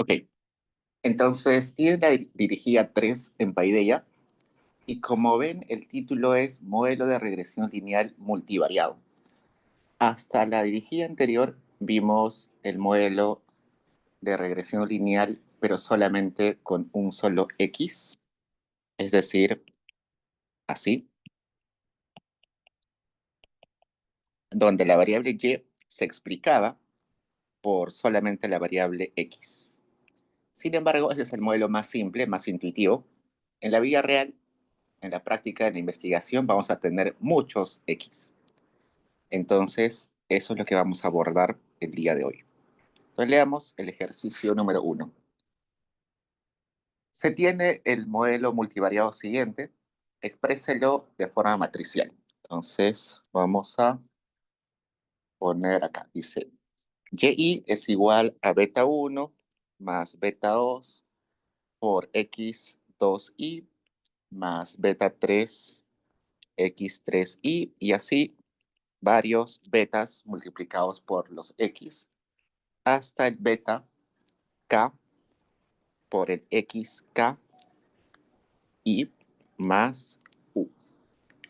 Ok, entonces tiene la dirigida 3 en Paideia y como ven el título es Modelo de regresión lineal multivariado. Hasta la dirigida anterior vimos el modelo de regresión lineal pero solamente con un solo X, es decir, así, donde la variable Y se explicaba por solamente la variable X. Sin embargo, ese es el modelo más simple, más intuitivo. En la vida real, en la práctica, en la investigación, vamos a tener muchos X. Entonces, eso es lo que vamos a abordar el día de hoy. Entonces, leamos el ejercicio número 1. Se tiene el modelo multivariado siguiente, expréselo de forma matricial. Entonces, vamos a poner acá, dice, y es igual a beta 1 más beta 2 por x2y más beta 3 x3y y así varios betas multiplicados por los x hasta el beta k por el xk y más u.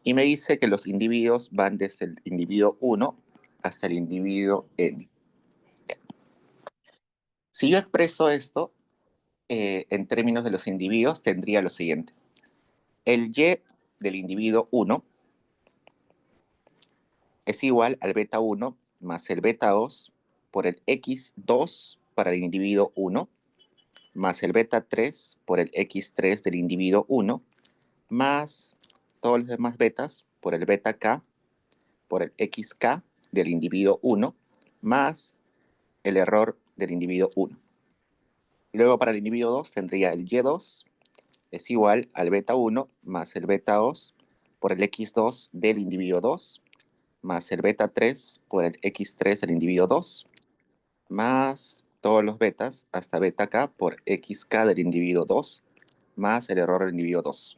Y me dice que los individuos van desde el individuo 1 hasta el individuo n. Si yo expreso esto en términos de los individuos, tendría lo siguiente. El y del individuo 1 es igual al beta 1 más el beta 2 por el x2 para el individuo 1 más el beta 3 por el x3 del individuo 1 más todos los demás betas por el beta k por el xk del individuo 1 más el error del individuo 1. Luego para el individuo 2 tendría el y2 es igual al beta 1 más el beta 2 por el x2 del individuo 2 más el beta 3 por el x3 del individuo 2 más todos los betas hasta beta k por xk del individuo 2 más el error del individuo 2.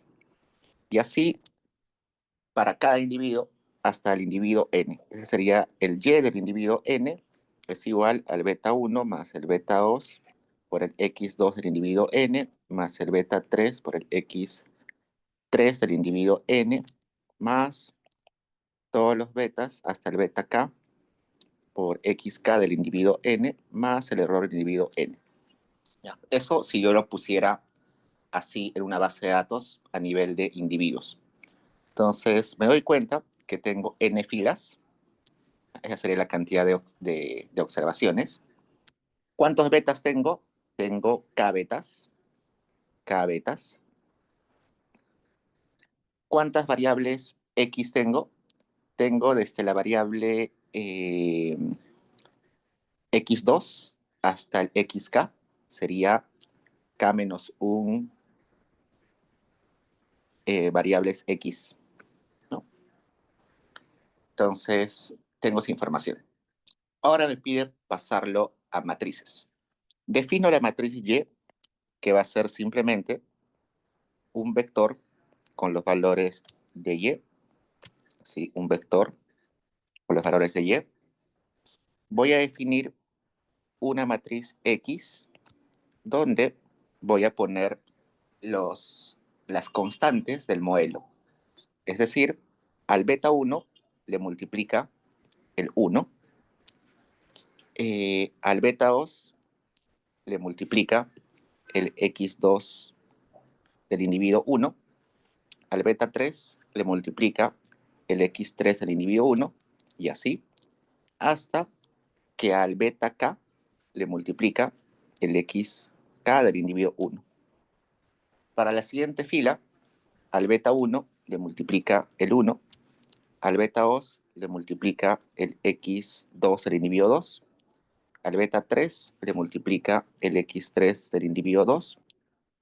Y así para cada individuo hasta el individuo n. Ese sería el y del individuo n es igual al beta 1 más el beta 2 por el x2 del individuo n más el beta 3 por el x3 del individuo n más todos los betas hasta el beta k por xk del individuo n más el error del individuo n. Ya. Eso si yo lo pusiera así en una base de datos a nivel de individuos. Entonces me doy cuenta que tengo n filas, esa sería la cantidad de observaciones. ¿Cuántos betas tengo? Tengo k betas, k betas. ¿Cuántas variables x tengo? Tengo desde la variable x2 hasta el xk, sería k menos 1 variables x, ¿no? Entonces, tengo esa información. Ahora me pide pasarlo a matrices. Defino la matriz Y, que va a ser simplemente un vector con los valores de Y, ¿sí? Un vector con los valores de Y. Voy a definir una matriz X donde voy a poner las constantes del modelo. Es decir, al beta 1 le multiplica el 1, al beta 2 le multiplica el x2 del individuo 1, al beta 3 le multiplica el x3 del individuo 1 y así hasta que al beta k le multiplica el xk del individuo 1. Para la siguiente fila, al beta 1 le multiplica el 1, al beta 2 le multiplica el x2 del individuo 2, al beta 3 le multiplica el x3 del individuo 2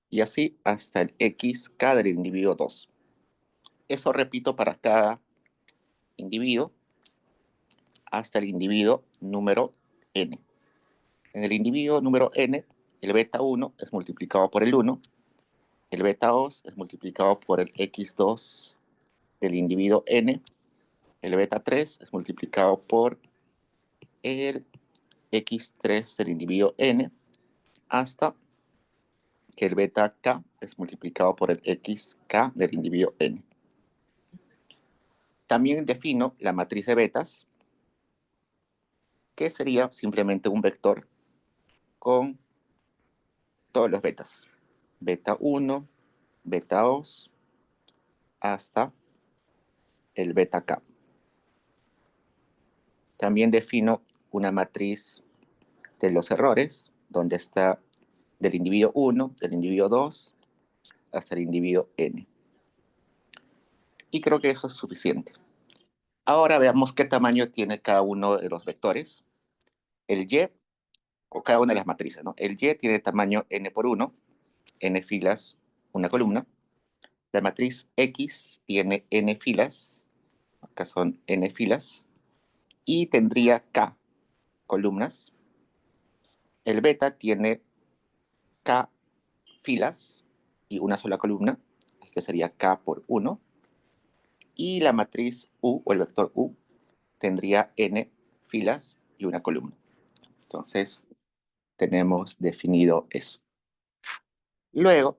y así hasta el xk del individuo 2. Eso repito para cada individuo hasta el individuo número n. En el individuo número n, el beta 1 es multiplicado por el 1, el beta 2 es multiplicado por el x2 del individuo n, el beta 3 es multiplicado por el x3 del individuo n, hasta que el beta k es multiplicado por el xk del individuo n. También defino la matriz de betas, que sería simplemente un vector con todos los betas. Beta 1, beta 2, hasta el beta k. También defino una matriz de los errores, donde está del individuo 1, del individuo 2, hasta el individuo n. Y creo que eso es suficiente. Ahora veamos qué tamaño tiene cada uno de los vectores. El y, o cada una de las matrices, ¿no? El y tiene tamaño n por 1, n filas, una columna. La matriz X tiene n filas, acá son n filas, y tendría k columnas. El beta tiene k filas y una sola columna, que sería k por 1. Y la matriz U, o el vector U, tendría n filas y una columna. Entonces, tenemos definido eso. Luego,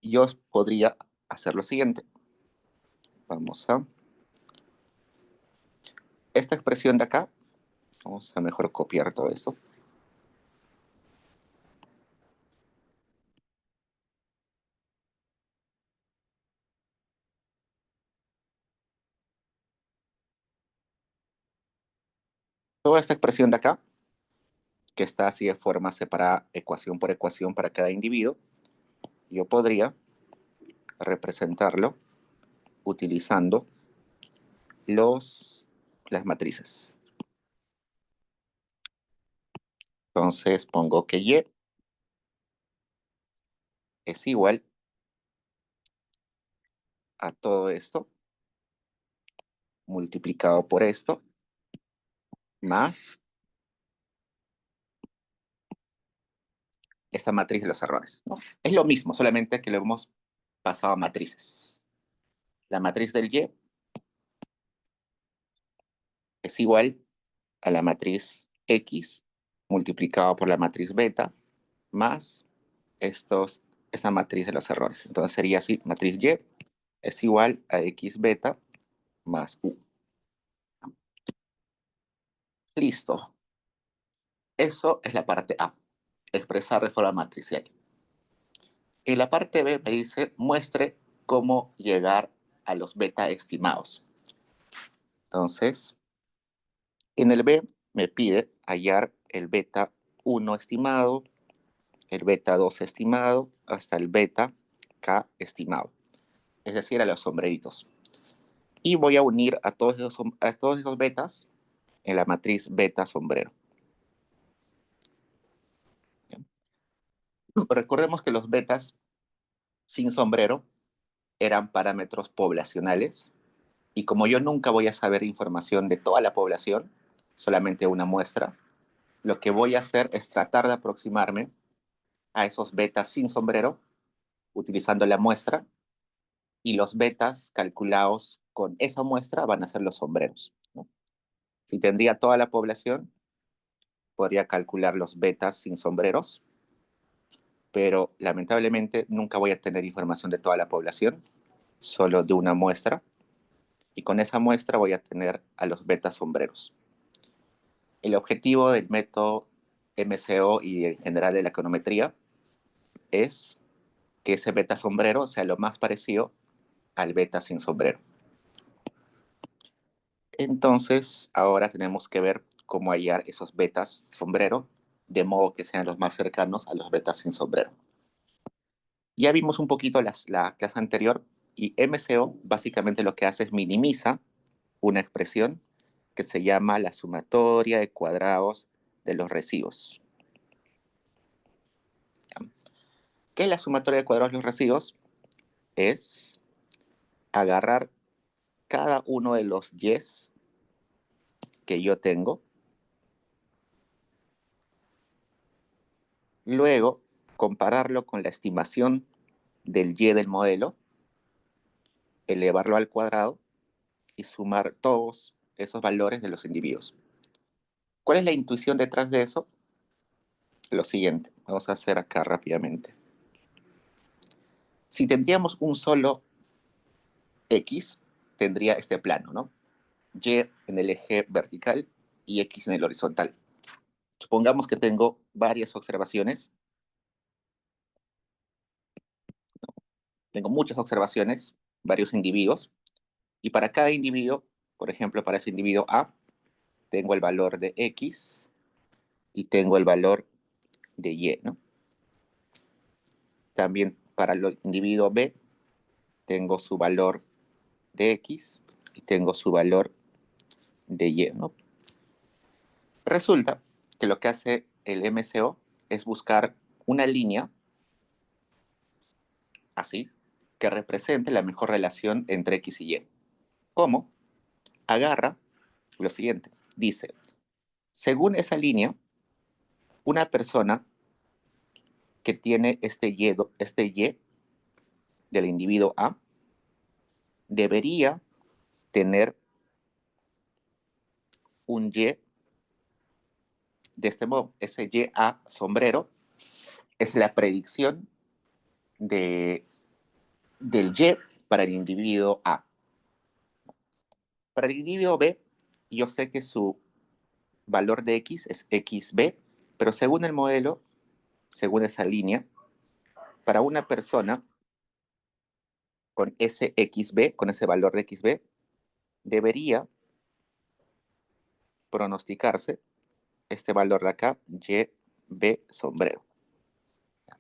yo podría hacer lo siguiente. Vamos a esta expresión de acá. Vamos a mejor copiar todo eso. Toda esta expresión de acá, que está así de forma separada, ecuación por ecuación para cada individuo, yo podría representarlo utilizando las matrices. Entonces pongo que y es igual a todo esto multiplicado por esto más esta matriz de los errores, ¿no? Es lo mismo, solamente que lo hemos pasado a matrices. La matriz del y es igual a la matriz X multiplicado por la matriz beta más esa matriz de los errores. Entonces sería así, matriz Y es igual a X beta más U. Listo. Eso es la parte A, expresar de forma matricial. En la parte B me dice, muestre cómo llegar a los beta estimados. Entonces, en el B me pide hallar el beta 1 estimado, el beta 2 estimado, hasta el beta K estimado. Es decir, a los sombreritos. Y voy a unir a todos esos betas en la matriz beta sombrero. ¿Bien? Recordemos que los betas sin sombrero eran parámetros poblacionales, y como yo nunca voy a saber información de toda la población, solamente una muestra, lo que voy a hacer es tratar de aproximarme a esos betas sin sombrero utilizando la muestra, y los betas calculados con esa muestra van a ser los sombreros, ¿no? Si tendría toda la población, podría calcular los betas sin sombreros, pero lamentablemente nunca voy a tener información de toda la población, solo de una muestra, y con esa muestra voy a tener a los betas sombreros. El objetivo del método MCO y en general de la econometría es que ese beta sombrero sea lo más parecido al beta sin sombrero. Entonces, ahora tenemos que ver cómo hallar esos betas sombrero de modo que sean los más cercanos a los betas sin sombrero. Ya vimos un poquito la clase anterior, y MCO básicamente lo que hace es minimiza una expresión que se llama la sumatoria de cuadrados de los residuos. ¿Qué es la sumatoria de cuadrados de los residuos? Es agarrar cada uno de los yes que yo tengo, luego compararlo con la estimación del y del modelo, elevarlo al cuadrado y sumar todos esos valores de los individuos. ¿Cuál es la intuición detrás de eso? lo siguiente. Vamos a hacer acá rápidamente. Si tendríamos un solo X, tendría este plano, ¿no? Y en el eje vertical y X en el horizontal. Supongamos que tengo varias observaciones. Tengo muchas observaciones, varios individuos, y para cada individuo, por ejemplo, para ese individuo A, tengo el valor de X y tengo el valor de Y, ¿no? También para el individuo B, tengo su valor de X y tengo su valor de Y, ¿no? Resulta que lo que hace el MCO es buscar una línea así que represente la mejor relación entre X y Y. ¿Cómo? Agarra lo siguiente. Dice, según esa línea, una persona que tiene este Y del individuo A debería tener un Y de este modo. Ese Y A sombrero es la predicción de, del Y para el individuo A. Para el individuo B, yo sé que su valor de X es XB, pero según el modelo, según esa línea, para una persona con ese XB, con ese valor de XB, debería pronosticarse este valor de acá, YB sombrero.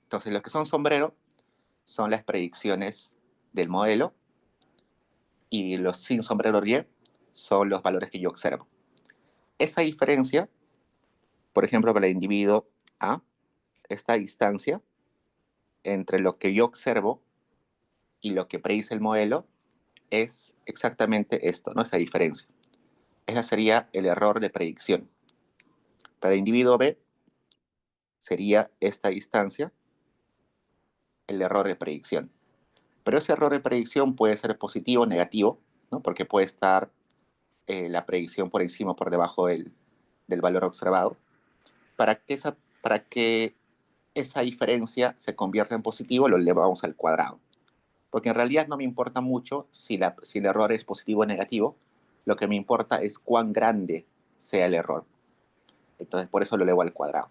Entonces, los que son sombrero son las predicciones del modelo y los sin sombrero Y son los valores que yo observo. Esa diferencia, por ejemplo, para el individuo A, esta distancia entre lo que yo observo y lo que predice el modelo es exactamente esto, ¿no? Esa diferencia. Ese sería el error de predicción. Para el individuo B sería esta distancia, el error de predicción. Pero ese error de predicción puede ser positivo o negativo, ¿no? Porque puede estar la predicción por encima o por debajo del valor observado. Para que esa diferencia se convierta en positivo, lo elevamos al cuadrado. Porque en realidad no me importa mucho si el error es positivo o negativo, lo que me importa es cuán grande sea el error. Entonces, por eso lo elevo al cuadrado.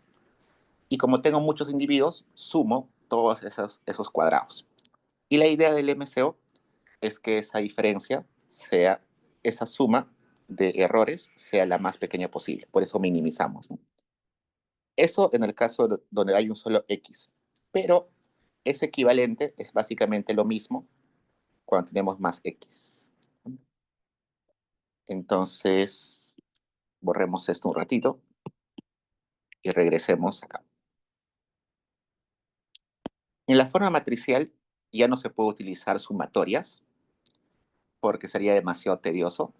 Y como tengo muchos individuos, sumo todos esos cuadrados. Y la idea del MCO es que esa diferencia sea, esa suma de errores sea la más pequeña posible. Por eso minimizamos, ¿no? Eso en el caso donde hay un solo X. Pero es equivalente, es básicamente lo mismo cuando tenemos más X. Entonces, borremos esto un ratito y regresemos acá. En la forma matricial ya no se puede utilizar sumatorias porque sería demasiado tedioso.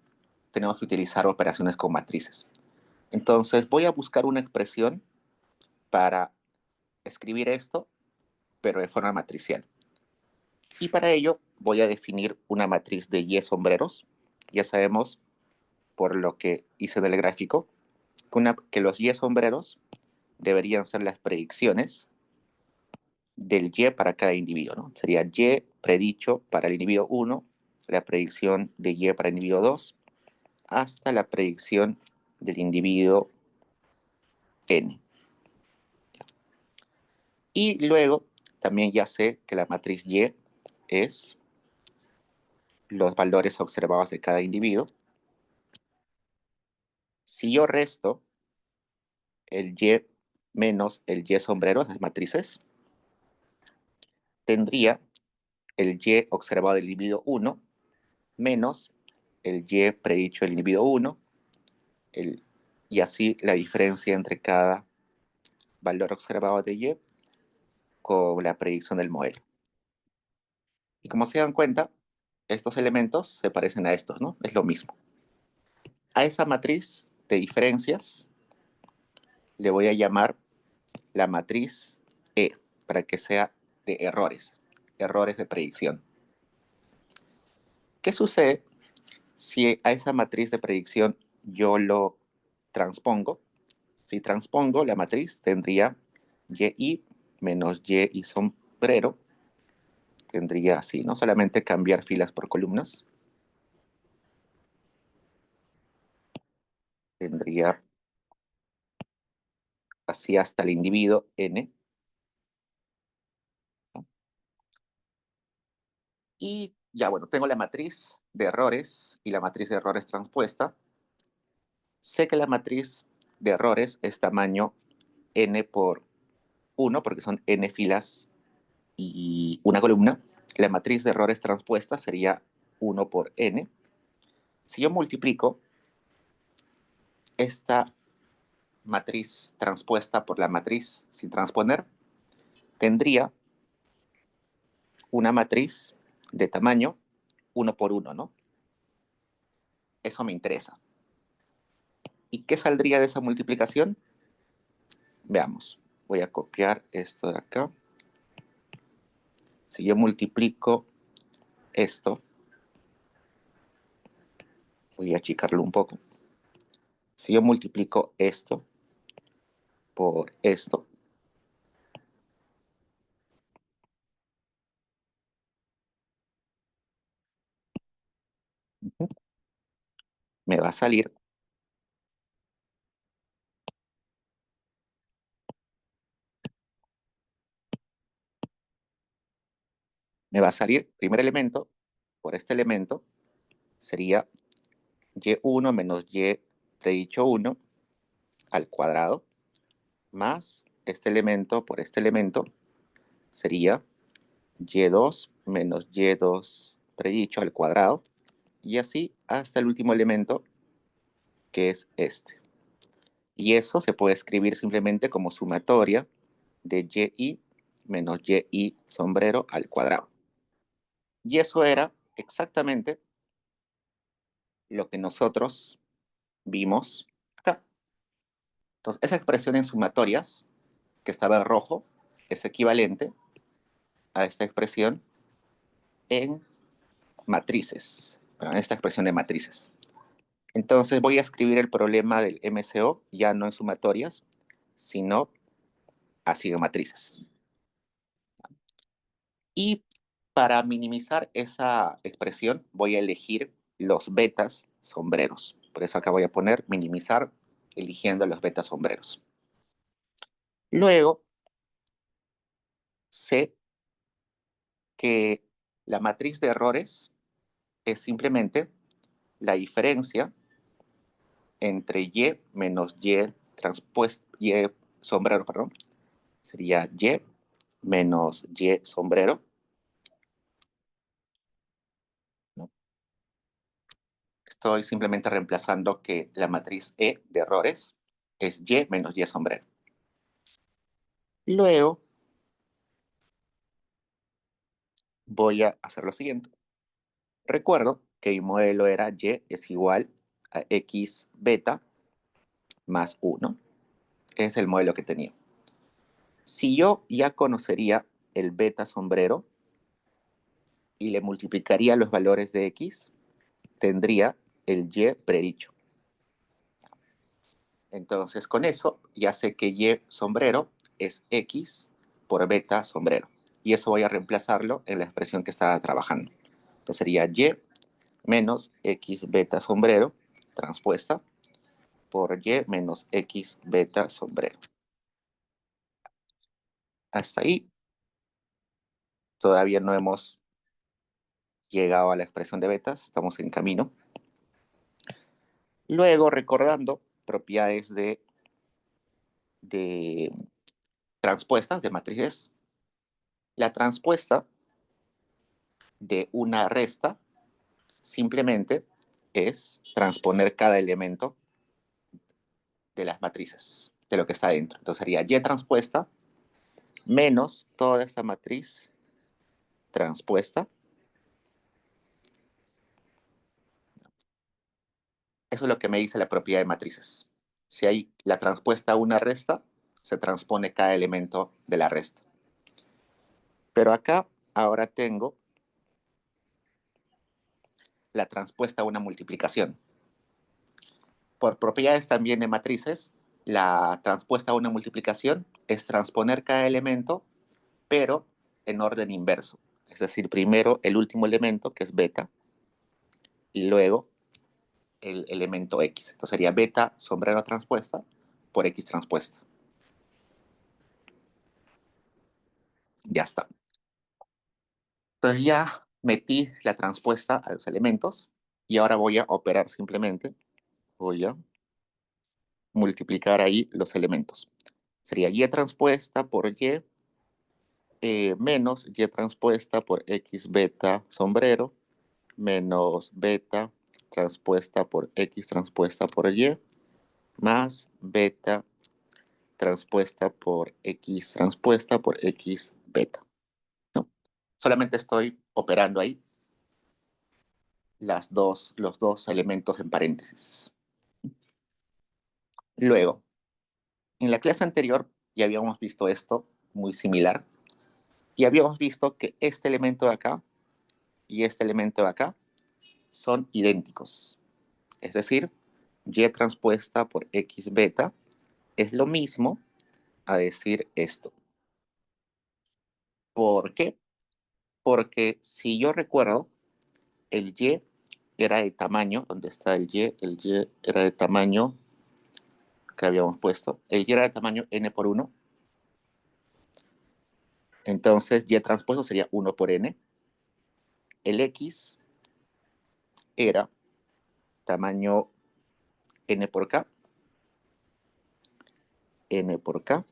Tenemos que utilizar operaciones con matrices. Entonces voy a buscar una expresión para escribir esto, pero de forma matricial. Y para ello voy a definir una matriz de Y sombreros. Ya sabemos, por lo que hice en el gráfico, que los Y sombreros deberían ser las predicciones del Y para cada individuo, ¿no? Sería Y predicho para el individuo 1, la predicción de Y para el individuo 2, hasta la predicción del individuo N. Y luego también ya sé que la matriz Y es los valores observados de cada individuo. Si yo resto el Y menos el Y sombrero, las matrices, tendría el Y observado del individuo 1 menos el Y predicho del individuo 1, y así la diferencia entre cada valor observado de Y con la predicción del modelo. Y como se dan cuenta, estos elementos se parecen a estos, ¿no? Es lo mismo. A esa matriz de diferencias le voy a llamar la matriz E, para que sea de errores, errores de predicción. ¿Qué sucede si a esa matriz de predicción yo lo transpongo? Si transpongo la matriz, tendría y menos y sombrero. Tendría así, no solamente cambiar filas por columnas. Tendría así hasta el individuo n. Y ya, bueno, tengo la matriz de errores y la matriz de errores transpuesta. Sé que la matriz de errores es tamaño n por 1, porque son n filas y una columna. La matriz de errores transpuesta sería 1 por n. Si yo multiplico esta matriz transpuesta por la matriz sin transponer, tendría una matriz de tamaño 1 por 1, ¿no? Eso me interesa. ¿Y qué saldría de esa multiplicación? Veamos. Voy a copiar esto de acá. Si yo multiplico esto, voy a achicarlo un poco. Si yo multiplico esto por esto, me va a salir primer elemento por este elemento sería y1 menos y predicho 1 al cuadrado más este elemento por este elemento sería y2 menos y2 predicho al cuadrado y así hasta el último elemento que es este. Y eso se puede escribir simplemente como sumatoria de y menos y sombrero al cuadrado. Y eso era exactamente lo que nosotros vimos acá. Entonces, esa expresión en sumatorias, que estaba en rojo, es equivalente a esta expresión en matrices, bueno, en esta expresión de matrices. Entonces voy a escribir el problema del MCO ya no en sumatorias, sino así en matrices. Y para minimizar esa expresión voy a elegir los betas sombreros. Por eso acá voy a poner minimizar eligiendo los betas sombreros. Luego sé que la matriz de errores es simplemente la diferencia entre y menos y transpuesto, y sombrero, perdón, sería y menos y sombrero, ¿no? Estoy simplemente reemplazando que la matriz E de errores es y menos y sombrero. Luego voy a hacer lo siguiente. Recuerdo que mi modelo era y es igual a x beta más 1. Es el modelo que tenía. Si yo ya conocería el beta sombrero y le multiplicaría los valores de x, tendría el y predicho. Entonces, con eso ya sé que y sombrero es x por beta sombrero. Y eso voy a reemplazarlo en la expresión que estaba trabajando. Entonces sería y menos x beta sombrero transpuesta por y menos x beta sombrero. Hasta ahí todavía no hemos llegado a la expresión de betas, estamos en camino. Luego, recordando propiedades de transpuestas, de matrices, la transpuesta de una resta simplemente es transponer cada elemento de las matrices, de lo que está dentro. Entonces sería y transpuesta menos toda esta matriz transpuesta. Eso es lo que me dice la propiedad de matrices. Si hay la transpuesta a una resta, se transpone cada elemento de la resta. Pero acá ahora tengo la transpuesta a una multiplicación. Por propiedades también de matrices, La transpuesta a una multiplicación es transponer cada elemento, pero en orden inverso. Es decir, primero el último elemento, que es beta, y luego el elemento X. Entonces sería beta sombrero transpuesta por X transpuesta. Ya está. Entonces ya metí la transpuesta a los elementos y ahora voy a operar simplemente. Voy a multiplicar ahí los elementos. Sería Y transpuesta por Y menos Y transpuesta por X beta sombrero menos beta transpuesta por X transpuesta por Y más beta transpuesta por X beta. ¿No? Solamente estoy operando ahí los dos elementos en paréntesis. Luego, en la clase anterior ya habíamos visto esto muy similar y habíamos visto que este elemento de acá y este elemento de acá son idénticos. Es decir, Y transpuesta por X beta es lo mismo a decir esto. ¿Por qué? Porque si yo recuerdo, el Y era de tamaño, ¿dónde está el Y? El Y era de tamaño, que habíamos puesto, el Y era de tamaño n por 1, entonces Y transpuesto sería 1 por n. El X era tamaño n por k, n por k.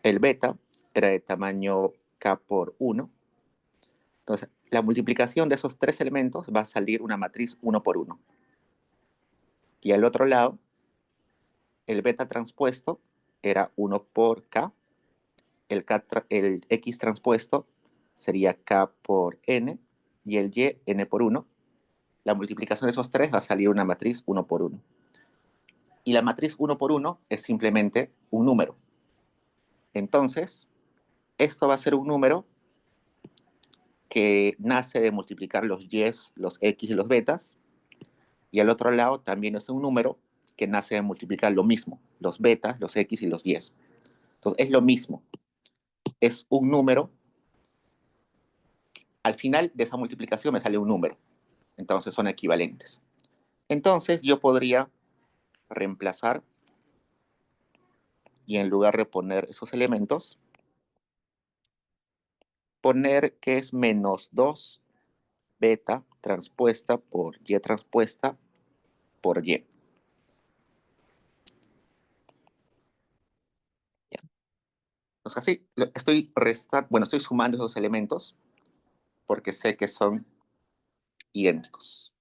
El beta era de tamaño k por 1. Entonces, la multiplicación de esos tres elementos va a salir una matriz 1 por 1. Y al otro lado, el beta transpuesto era 1 por k, el X transpuesto sería K por N y el Y N por 1. La multiplicación de esos tres va a salir una matriz 1 por 1. Y la matriz 1 por 1 es simplemente un número. Entonces, esto va a ser un número que nace de multiplicar los Y, los X y los betas. Y al otro lado también es un número que nace de multiplicar lo mismo, los betas, los X y los Y. Entonces, es lo mismo. Es un número. Al final de esa multiplicación me sale un número. Entonces son equivalentes. Entonces yo podría reemplazar y en lugar de poner esos elementos, poner que es menos 2 beta transpuesta por Y transpuesta por Y. Entonces así estoy sumando esos elementos porque sé que son idénticos.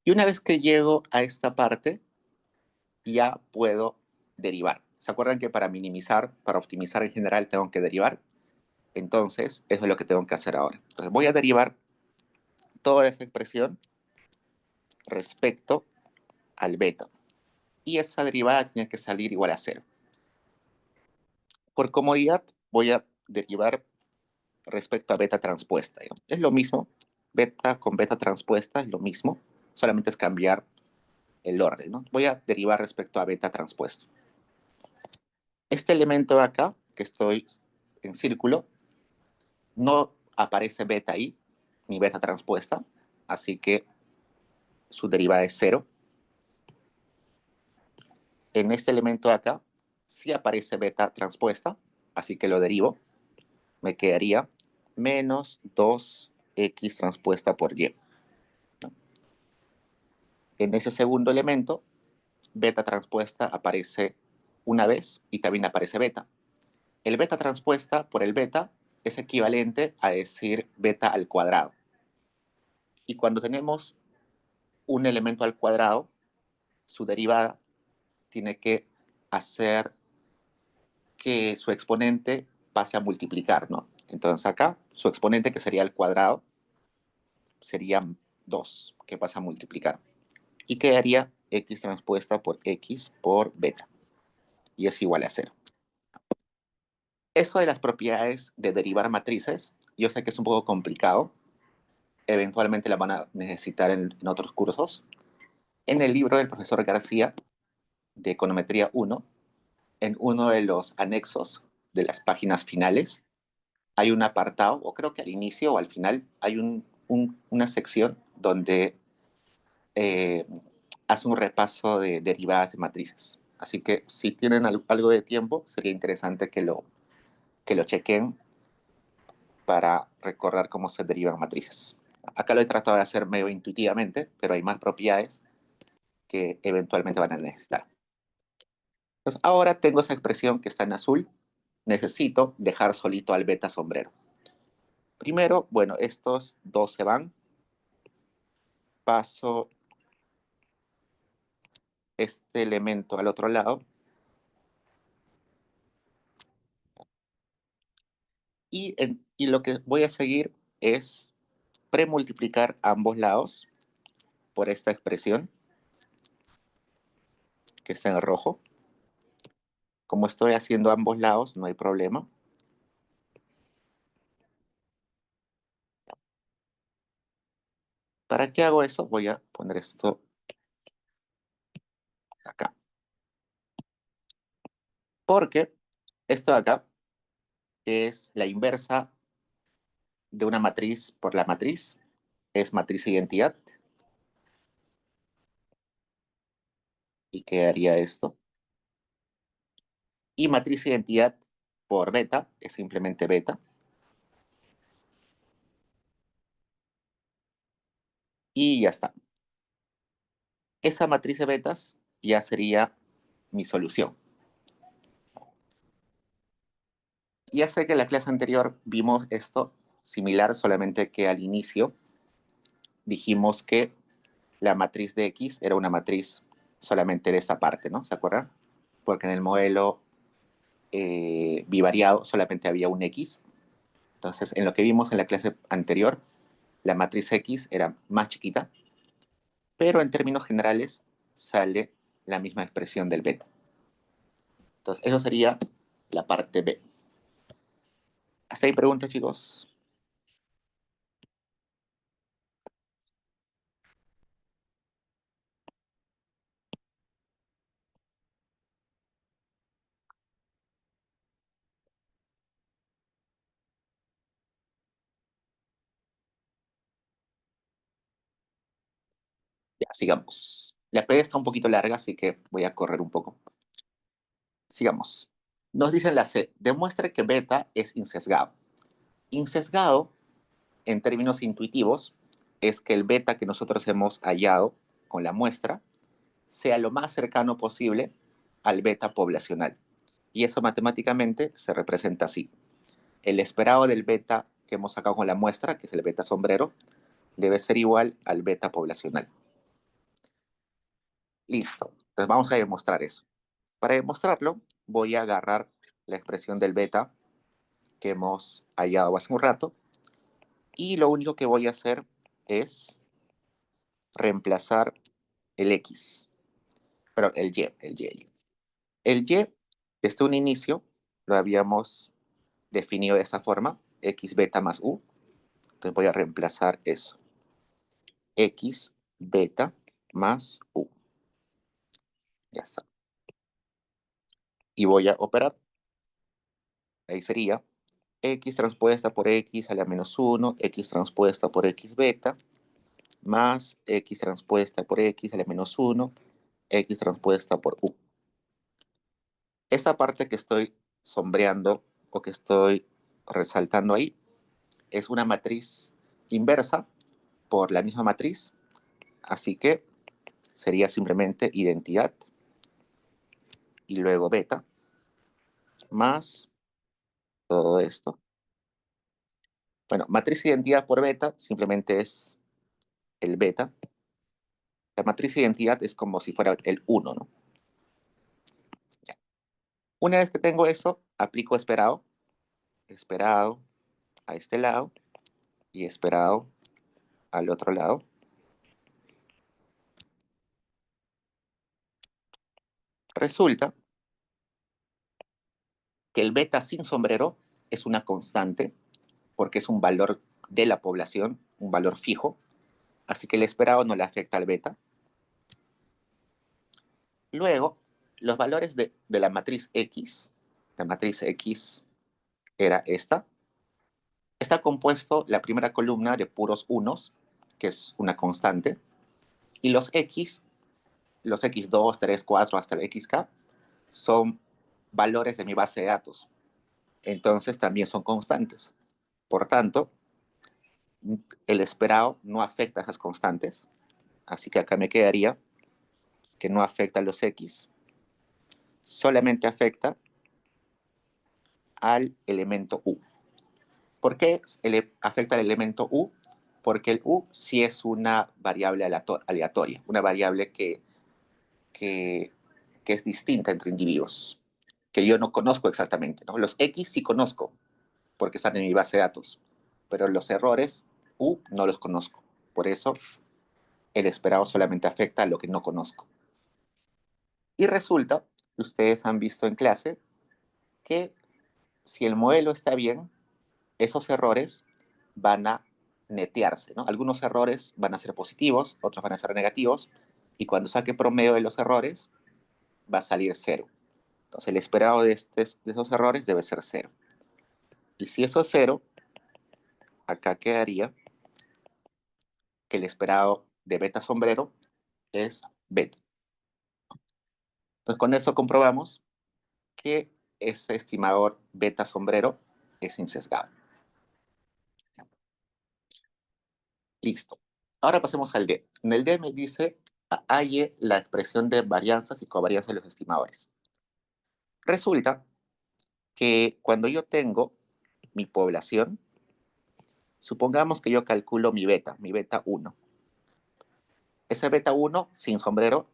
Y una vez que llego a esta parte, ya puedo derivar. ¿Se acuerdan que para minimizar, para optimizar en general, tengo que derivar? Entonces, eso es lo que tengo que hacer ahora. Entonces, voy a derivar toda esta expresión respecto al beta. Y esa derivada tiene que salir igual a 0. Por comodidad, voy a derivar respecto a beta transpuesta. ¿no? Es lo mismo. Beta con beta transpuesta es lo mismo. Solamente es cambiar el orden. ¿no? Voy a derivar respecto a beta transpuesto. Este elemento de acá, que estoy en círculo, no aparece beta ahí, ni beta transpuesta. Así que su derivada es 0. En este elemento de acá sí aparece beta transpuesta, así que lo derivo. Me quedaría menos 2x transpuesta por y. ¿no? En ese segundo elemento, beta transpuesta aparece una vez y también aparece beta. El beta transpuesta por el beta es equivalente a decir beta al cuadrado. Y cuando tenemos un elemento al cuadrado, su derivada tiene que hacer que su exponente pase a multiplicar, ¿no? Entonces acá, su exponente, que sería el cuadrado, sería 2, que pasa a multiplicar. Y quedaría x transpuesta por x por beta. Y es igual a 0. Eso de las propiedades de derivar matrices, yo sé que es un poco complicado. Eventualmente la van a necesitar en otros cursos. En el libro del profesor García de Econometría 1, en uno de los anexos de las páginas finales, hay un apartado, o creo que al inicio o al final, hay una sección donde eh, hace un repaso de derivadas de matrices. Así que si tienen algo de tiempo, sería interesante que lo chequen para recordar cómo se derivan matrices. Acá lo he tratado de hacer medio intuitivamente, pero hay más propiedades que eventualmente van a necesitar. Entonces, ahora tengo esa expresión que está en azul. Necesito dejar solito al beta sombrero. Primero, bueno, estos dos se van. Paso este elemento al otro lado. Y lo que voy a seguir es premultiplicar ambos lados por esta expresión que está en rojo. Como estoy haciendo ambos lados, no hay problema. ¿Para qué hago eso? Voy a poner esto acá. Porque esto de acá es la inversa de una matriz por la matriz. Es matriz identidad. Y quedaría esto. Y matriz identidad por beta es simplemente beta. Y ya está. Esa matriz de betas ya sería mi solución. Ya sé que en la clase anterior vimos esto similar, solamente que al inicio dijimos que la matriz de X era una matriz solamente de esa parte, ¿no? ¿Se acuerdan? Porque en el modelo bivariado solamente había un X. Entonces, en lo que vimos en la clase anterior, la matriz X era más chiquita, pero en términos generales sale la misma expresión del beta. Entonces, eso sería la parte B. ¿Hasta ahí preguntas, chicos? Ya, sigamos. La P está un poquito larga, así que voy a correr un poco. Sigamos. Nos dice la C, demuestra que beta es insesgado. Insesgado, en términos intuitivos, es que el beta que nosotros hemos hallado con la muestra sea lo más cercano posible al beta poblacional. Y eso matemáticamente se representa así. El esperado del beta que hemos sacado con la muestra, que es el beta sombrero, debe ser igual al beta poblacional. Listo. Entonces vamos a demostrar eso. Para demostrarlo, voy a agarrar la expresión del beta que hemos hallado hace un rato y lo único que voy a hacer es reemplazar el X, pero el Y. El Y, desde un inicio, lo habíamos definido de esa forma, X beta más U. Entonces voy a reemplazar eso. X beta más U. Ya está. Y voy a operar. Ahí sería X transpuesta por X a la menos 1, X transpuesta por X beta, más X transpuesta por X a la menos 1, X transpuesta por U. Esa parte que estoy sombreando o que estoy resaltando ahí es una matriz inversa por la misma matriz, así que sería simplemente identidad y luego beta más todo esto. Bueno, matriz identidad por beta simplemente es el beta. La matriz identidad es como si fuera el 1, ¿no? Ya. Una vez que tengo eso, aplico esperado, esperado a este lado y esperado al otro lado. Resulta que el beta sin sombrero es una constante porque es un valor de la población, un valor fijo, así que el esperado no le afecta al beta. Luego, los valores de la matriz X era esta. Está compuesto la primera columna de puros unos, que es una constante, y los X2, 3, 4 hasta el XK, son valores de mi base de datos. Entonces también son constantes. Por tanto, el esperado no afecta a esas constantes. Así que acá me quedaría que no afecta a los X, solamente afecta al elemento U. ¿Por qué afecta al elemento U? Porque el U sí es una variable aleatoria, una variable que es distinta entre individuos, que yo no conozco exactamente, ¿no? Los X sí conozco, porque están en mi base de datos, pero los errores U no los conozco. Por eso el esperado solamente afecta a lo que no conozco. Y resulta que ustedes han visto en clase que si el modelo está bien, esos errores van a netearse, ¿no? Algunos errores van a ser positivos, otros van a ser negativos, y cuando saque promedio de los errores, va a salir cero. Entonces el esperado de esos errores debe ser cero. Y si eso es cero, acá quedaría que el esperado de beta sombrero es beta. Entonces con eso comprobamos que ese estimador beta sombrero es insesgado. Listo. Ahora pasemos al D. En el D me dice halle la expresión de varianzas y covarianzas de los estimadores. Resulta que cuando yo tengo mi población, supongamos que yo calculo mi beta 1. Ese beta 1 sin sombrero,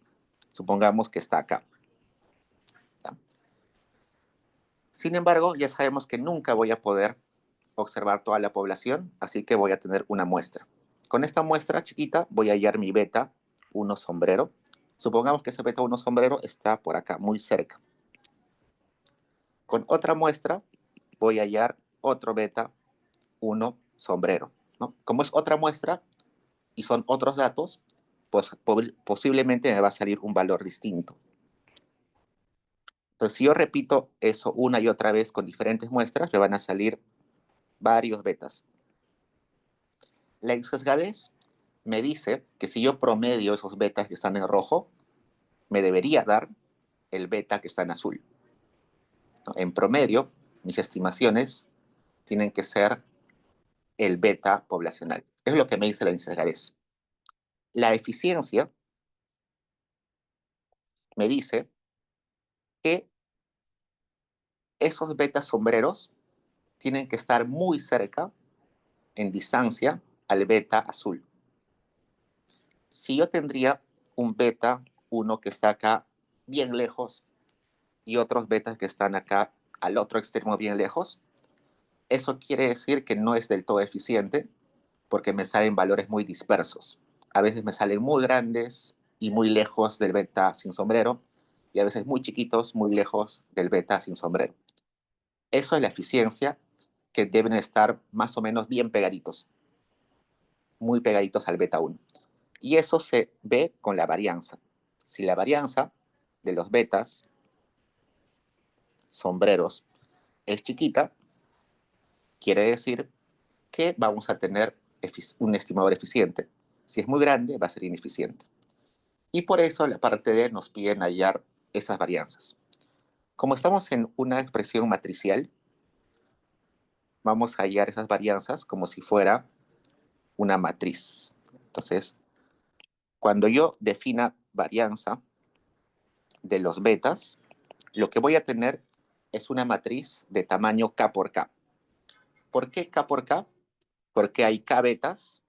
supongamos que está acá. ¿Ya? Sin embargo, ya sabemos que nunca voy a poder observar toda la población, así que voy a tener una muestra. Con esta muestra chiquita voy a hallar mi beta 1 sombrero. Supongamos que ese beta 1 sombrero está por acá, muy cerca. Con otra muestra voy a hallar otro beta 1 sombrero, ¿no? Como es otra muestra y son otros datos, pues posiblemente me va a salir un valor distinto. Entonces, si yo repito eso una y otra vez con diferentes muestras, me van a salir varios betas. La insesgadez me dice que si yo promedio esos betas que están en rojo, me debería dar el beta que está en azul. En promedio, mis estimaciones tienen que ser el beta poblacional. Es lo que me dice la insesgadez. La eficiencia me dice que esos betas sombreros tienen que estar muy cerca, en distancia, al beta azul. Si yo tendría un beta 1 que está acá bien lejos y otros betas que están acá al otro extremo bien lejos, eso quiere decir que no es del todo eficiente porque me salen valores muy dispersos. A veces me salen muy grandes y muy lejos del beta sin sombrero, y a veces muy chiquitos, muy lejos del beta sin sombrero. Eso es la eficiencia, que deben estar más o menos bien pegaditos, muy pegaditos al beta 1. Y eso se ve con la varianza. Si la varianza de los betas sombreros es chiquita, quiere decir que vamos a tener un estimador eficiente. Si es muy grande, va a ser ineficiente. Y por eso la parte D nos piden hallar esas varianzas. Como estamos en una expresión matricial, vamos a hallar esas varianzas como si fuera una matriz. Entonces, cuando yo defina varianza de los betas, lo que voy a tener es una matriz de tamaño K por K. ¿Por qué K por K? Porque hay K betas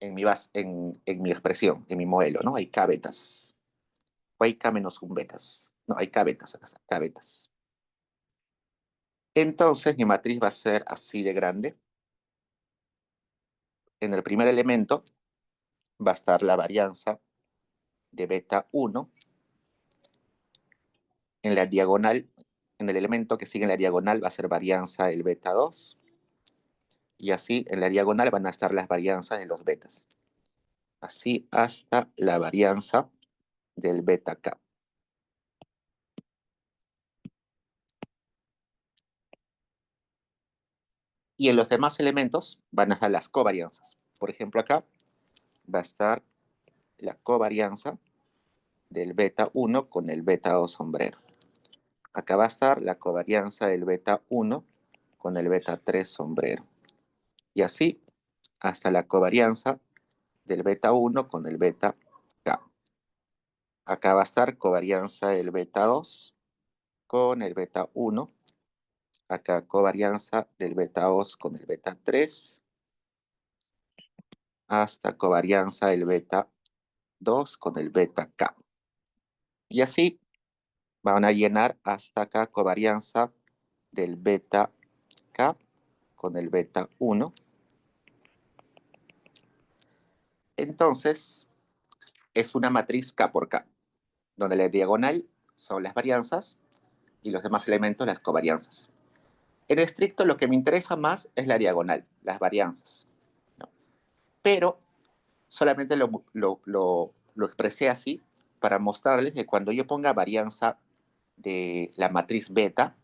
en mi expresión, en mi modelo, ¿no? Hay K betas. O hay K menos un betas. No, hay K betas, acá está, K betas. Entonces mi matriz va a ser así de grande. En el primer elemento va a estar la varianza de beta 1. En la diagonal, en el elemento que sigue en la diagonal va a ser varianza del beta 2. Y así en la diagonal van a estar las varianzas de los betas. Así hasta la varianza del beta K. Y en los demás elementos van a estar las covarianzas. Por ejemplo, acá va a estar la covarianza del beta 1 con el beta 2 sombrero. Acá va a estar la covarianza del beta 1 con el beta 3 sombrero. Y así hasta la covarianza del beta 1 con el beta K. Acá va a estar covarianza del beta 2 con el beta 1. Acá covarianza del beta 2 con el beta 3. Hasta covarianza del beta 2 con el beta K. Y así van a llenar hasta acá covarianza del beta K con el beta 1. Entonces, es una matriz K por K, donde la diagonal son las varianzas y los demás elementos las covarianzas. En estricto, lo que me interesa más es la diagonal, las varianzas, ¿no? Pero solamente lo expresé así para mostrarles que cuando yo ponga varianza de la matriz beta,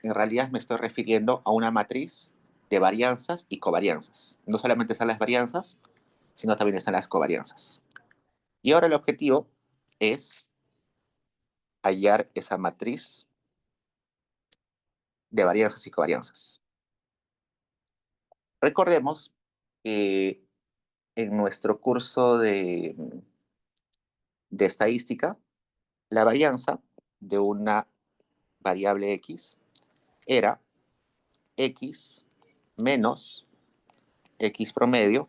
en realidad me estoy refiriendo a una matriz de varianzas y covarianzas. No solamente están las varianzas, sino también están las covarianzas. Y ahora el objetivo es hallar esa matriz de varianzas y covarianzas. Recordemos que en nuestro curso de estadística, la varianza de una variable x era x menos x promedio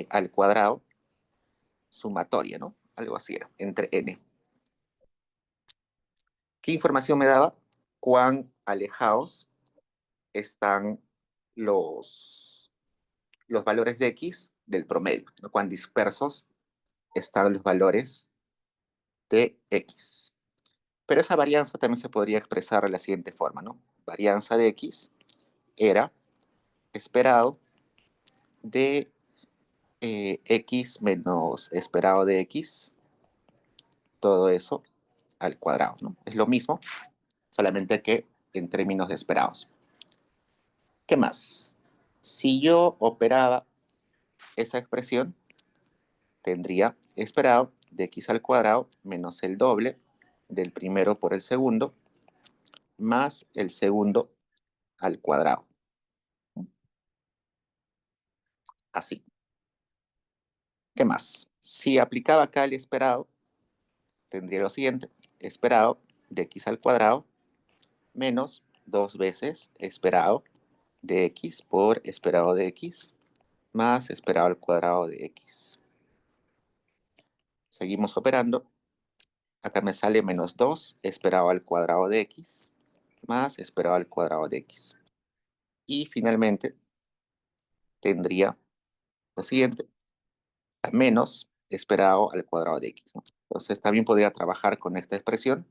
al cuadrado sumatoria, ¿no? Algo así era, entre n. ¿Qué información me daba? Cuán alejados están los valores de x del promedio, ¿no? Cuán dispersos están los valores de x. Pero esa varianza también se podría expresar de la siguiente forma, ¿no? Varianza de x era esperado de x menos esperado de x, todo eso al cuadrado, ¿no? Es lo mismo, solamente que en términos de esperados. ¿Qué más? Si yo operaba esa expresión, tendría esperado de x al cuadrado menos el doble del primero por el segundo, más el segundo al cuadrado. Así. ¿Qué más? Si aplicaba acá el esperado, tendría lo siguiente. Esperado de x al cuadrado menos 2 veces esperado de x por esperado de x más esperado al cuadrado de x. Seguimos operando. Acá me sale menos 2 esperado al cuadrado de x más esperado al cuadrado de x. Y finalmente tendría lo siguiente, menos esperado al cuadrado de x, ¿no? Entonces también podría trabajar con esta expresión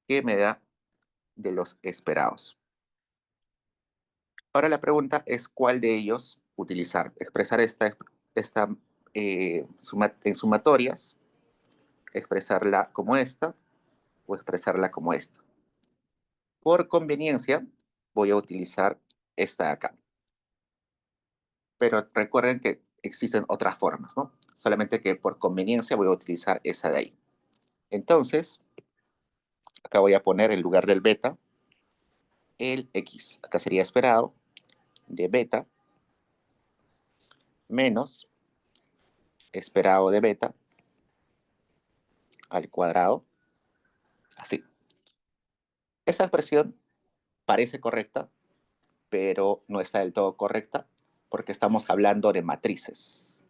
que me da de los esperados. Ahora la pregunta es cuál de ellos utilizar. Expresar esta en sumatorias, expresarla como esta o expresarla como esta. Por conveniencia voy a utilizar esta de acá. Pero recuerden que existen otras formas, ¿no? Solamente que por conveniencia voy a utilizar esa de ahí. Entonces, acá voy a poner en lugar del beta el x. Acá sería esperado de beta menos esperado de beta al cuadrado, así. Esa expresión parece correcta, pero no está del todo correcta porque estamos hablando de matrices.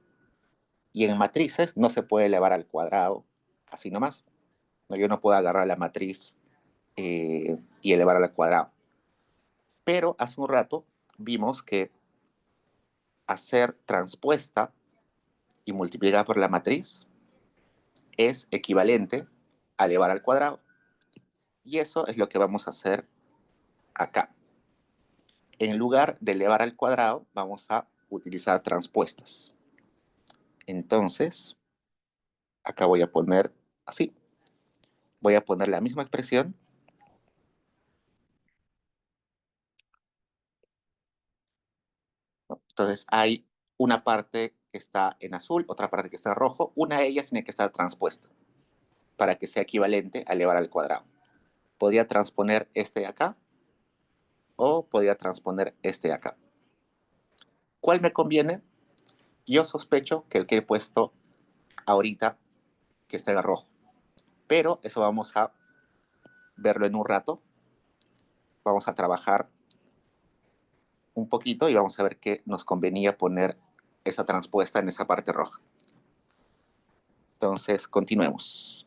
Y en matrices no se puede elevar al cuadrado así nomás. No, yo no puedo agarrar la matriz y elevar al cuadrado. Pero hace un rato vimos que hacer transpuesta y multiplicar por la matriz es equivalente a elevar al cuadrado. Y eso es lo que vamos a hacer acá. En lugar de elevar al cuadrado, vamos a utilizar transpuestas. Entonces, acá voy a poner así. Voy a poner la misma expresión Entonces hay una parte que está en azul, otra parte que está en rojo. Una de ellas tiene que estar transpuesta para que sea equivalente a elevar al cuadrado. Podría transponer este de acá o podría transponer este de acá. ¿Cuál me conviene? Yo sospecho que el que he puesto ahorita que está en rojo, pero eso vamos a verlo en un rato. Vamos a trabajar un poquito y vamos a ver qué nos convenía poner esa transpuesta en esa parte roja. Entonces, continuemos.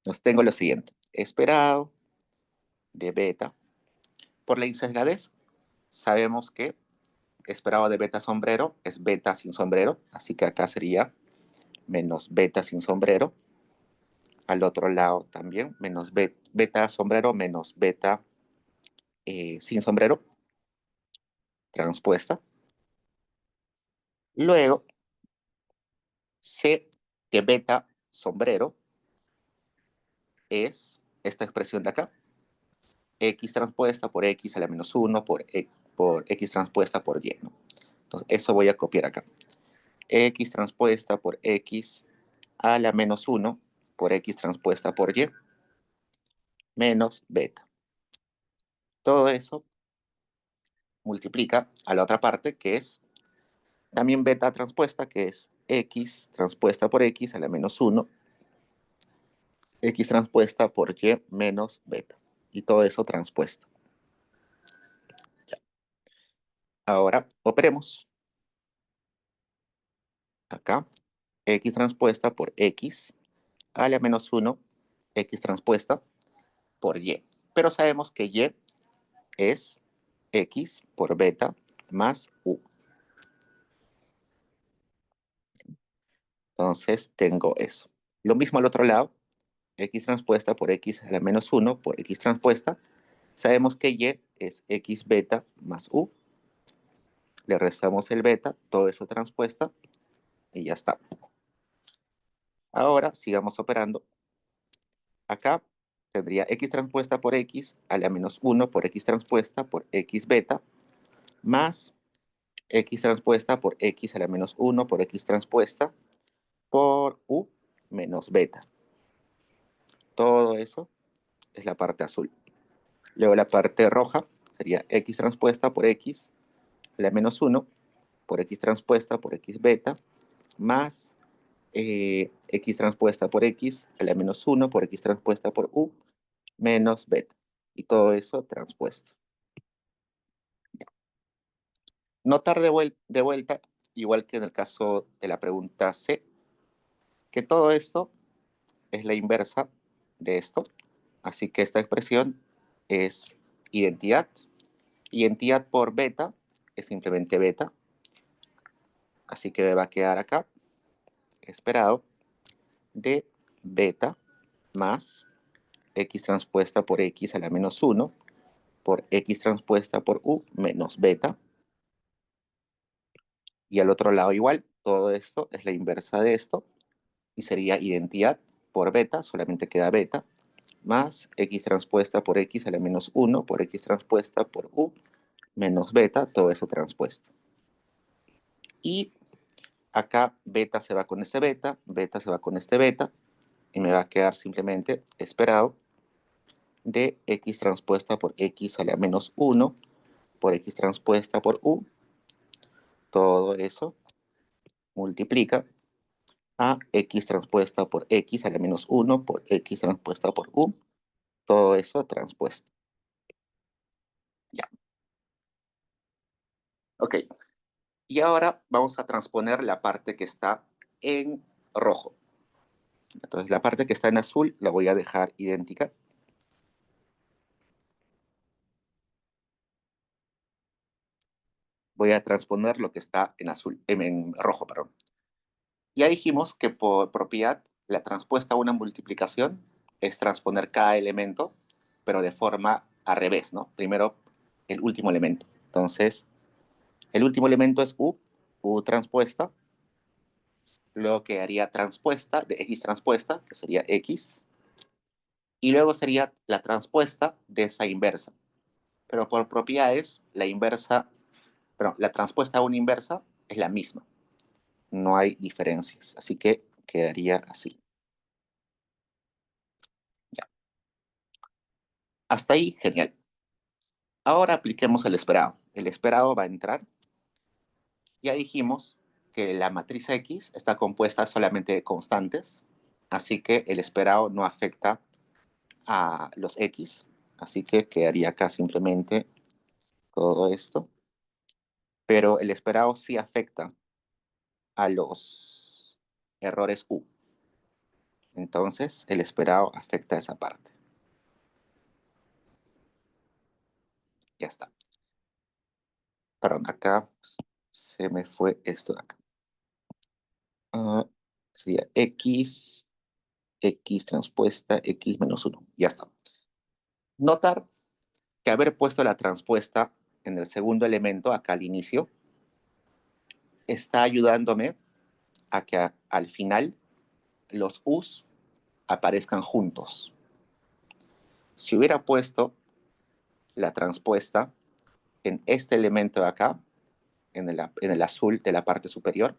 Nos tengo lo siguiente. Esperado de beta. Por la insesgadez, sabemos que esperado de beta sombrero es beta sin sombrero, así que acá sería menos beta sin sombrero. Al otro lado también, menos beta sombrero menos beta sin sombrero, transpuesta. Luego, sé que beta sombrero es esta expresión de acá, x transpuesta por x a la menos 1 por x transpuesta por y, ¿no? Entonces, eso voy a copiar acá. X transpuesta por x a la menos 1 por x transpuesta por y menos beta. Todo eso multiplica a la otra parte, que es también beta transpuesta, que es x transpuesta por x a la menos 1, x transpuesta por y menos beta. Y todo eso transpuesto. Ahora operemos. Acá, x transpuesta por x a la menos 1, x transpuesta por y. Pero sabemos que y es x por beta más u. Entonces tengo eso. Lo mismo al otro lado, x transpuesta por x a la menos 1 por x transpuesta. Sabemos que y es x beta más u. Le restamos el beta, todo eso transpuesta, y ya está. Ahora sigamos operando. Acá tendría x transpuesta por x a la menos 1 por x transpuesta por x beta más x transpuesta por x a la menos 1 por x transpuesta por u menos beta. Todo eso es la parte azul. Luego la parte roja sería x transpuesta por x a la menos 1 por x transpuesta por x beta más x transpuesta por x a la menos 1 por x transpuesta por u menos beta. Y todo eso transpuesto. Notar de vuelta, igual que en el caso de la pregunta C, que todo esto es la inversa de esto. Así que esta expresión es identidad. Identidad por beta es simplemente beta. Así que me va a quedar acá, esperado, de beta más x transpuesta por x a la menos 1 por x transpuesta por u menos beta. Y al otro lado igual, todo esto es la inversa de esto y sería identidad por beta, solamente queda beta, más x transpuesta por x a la menos 1 por x transpuesta por u menos beta, todo eso transpuesto. Y acá beta se va con este beta, beta se va con este beta, y me va a quedar simplemente esperado de x transpuesta por x a la menos 1 por x transpuesta por u. Todo eso multiplica a x transpuesta por x a la menos 1 por x transpuesta por u. Todo eso transpuesto. Ya. Ok. Y ahora vamos a transponer la parte que está en rojo. Entonces la parte que está en azul la voy a dejar idéntica. Voy a transponer lo que está en azul, en rojo, perdón. Ya dijimos que por propiedad la transpuesta a una multiplicación es transponer cada elemento, pero de forma al revés, ¿no? Primero el último elemento. Entonces, el último elemento es u transpuesta, luego quedaría transpuesta de x transpuesta, que sería x, y luego sería la transpuesta de esa inversa. Pero por propiedades, la inversa pero la transpuesta a una inversa es la misma. No hay diferencias, así que quedaría así. Ya. Hasta ahí, genial. Ahora apliquemos el esperado. El esperado va a entrar. Ya dijimos que la matriz X está compuesta solamente de constantes, así que el esperado no afecta a los X, así que quedaría acá simplemente todo esto, pero el esperado sí afecta a los errores U. Entonces, el esperado afecta a esa parte. Ya está. Perdón, acá se me fue esto de acá. Sería X transpuesta, X menos 1. Ya está. Notar que haber puesto la transpuesta en el segundo elemento, acá al inicio, está ayudándome a que al final los U's aparezcan juntos. Si hubiera puesto la transpuesta en este elemento de acá, en el azul de la parte superior,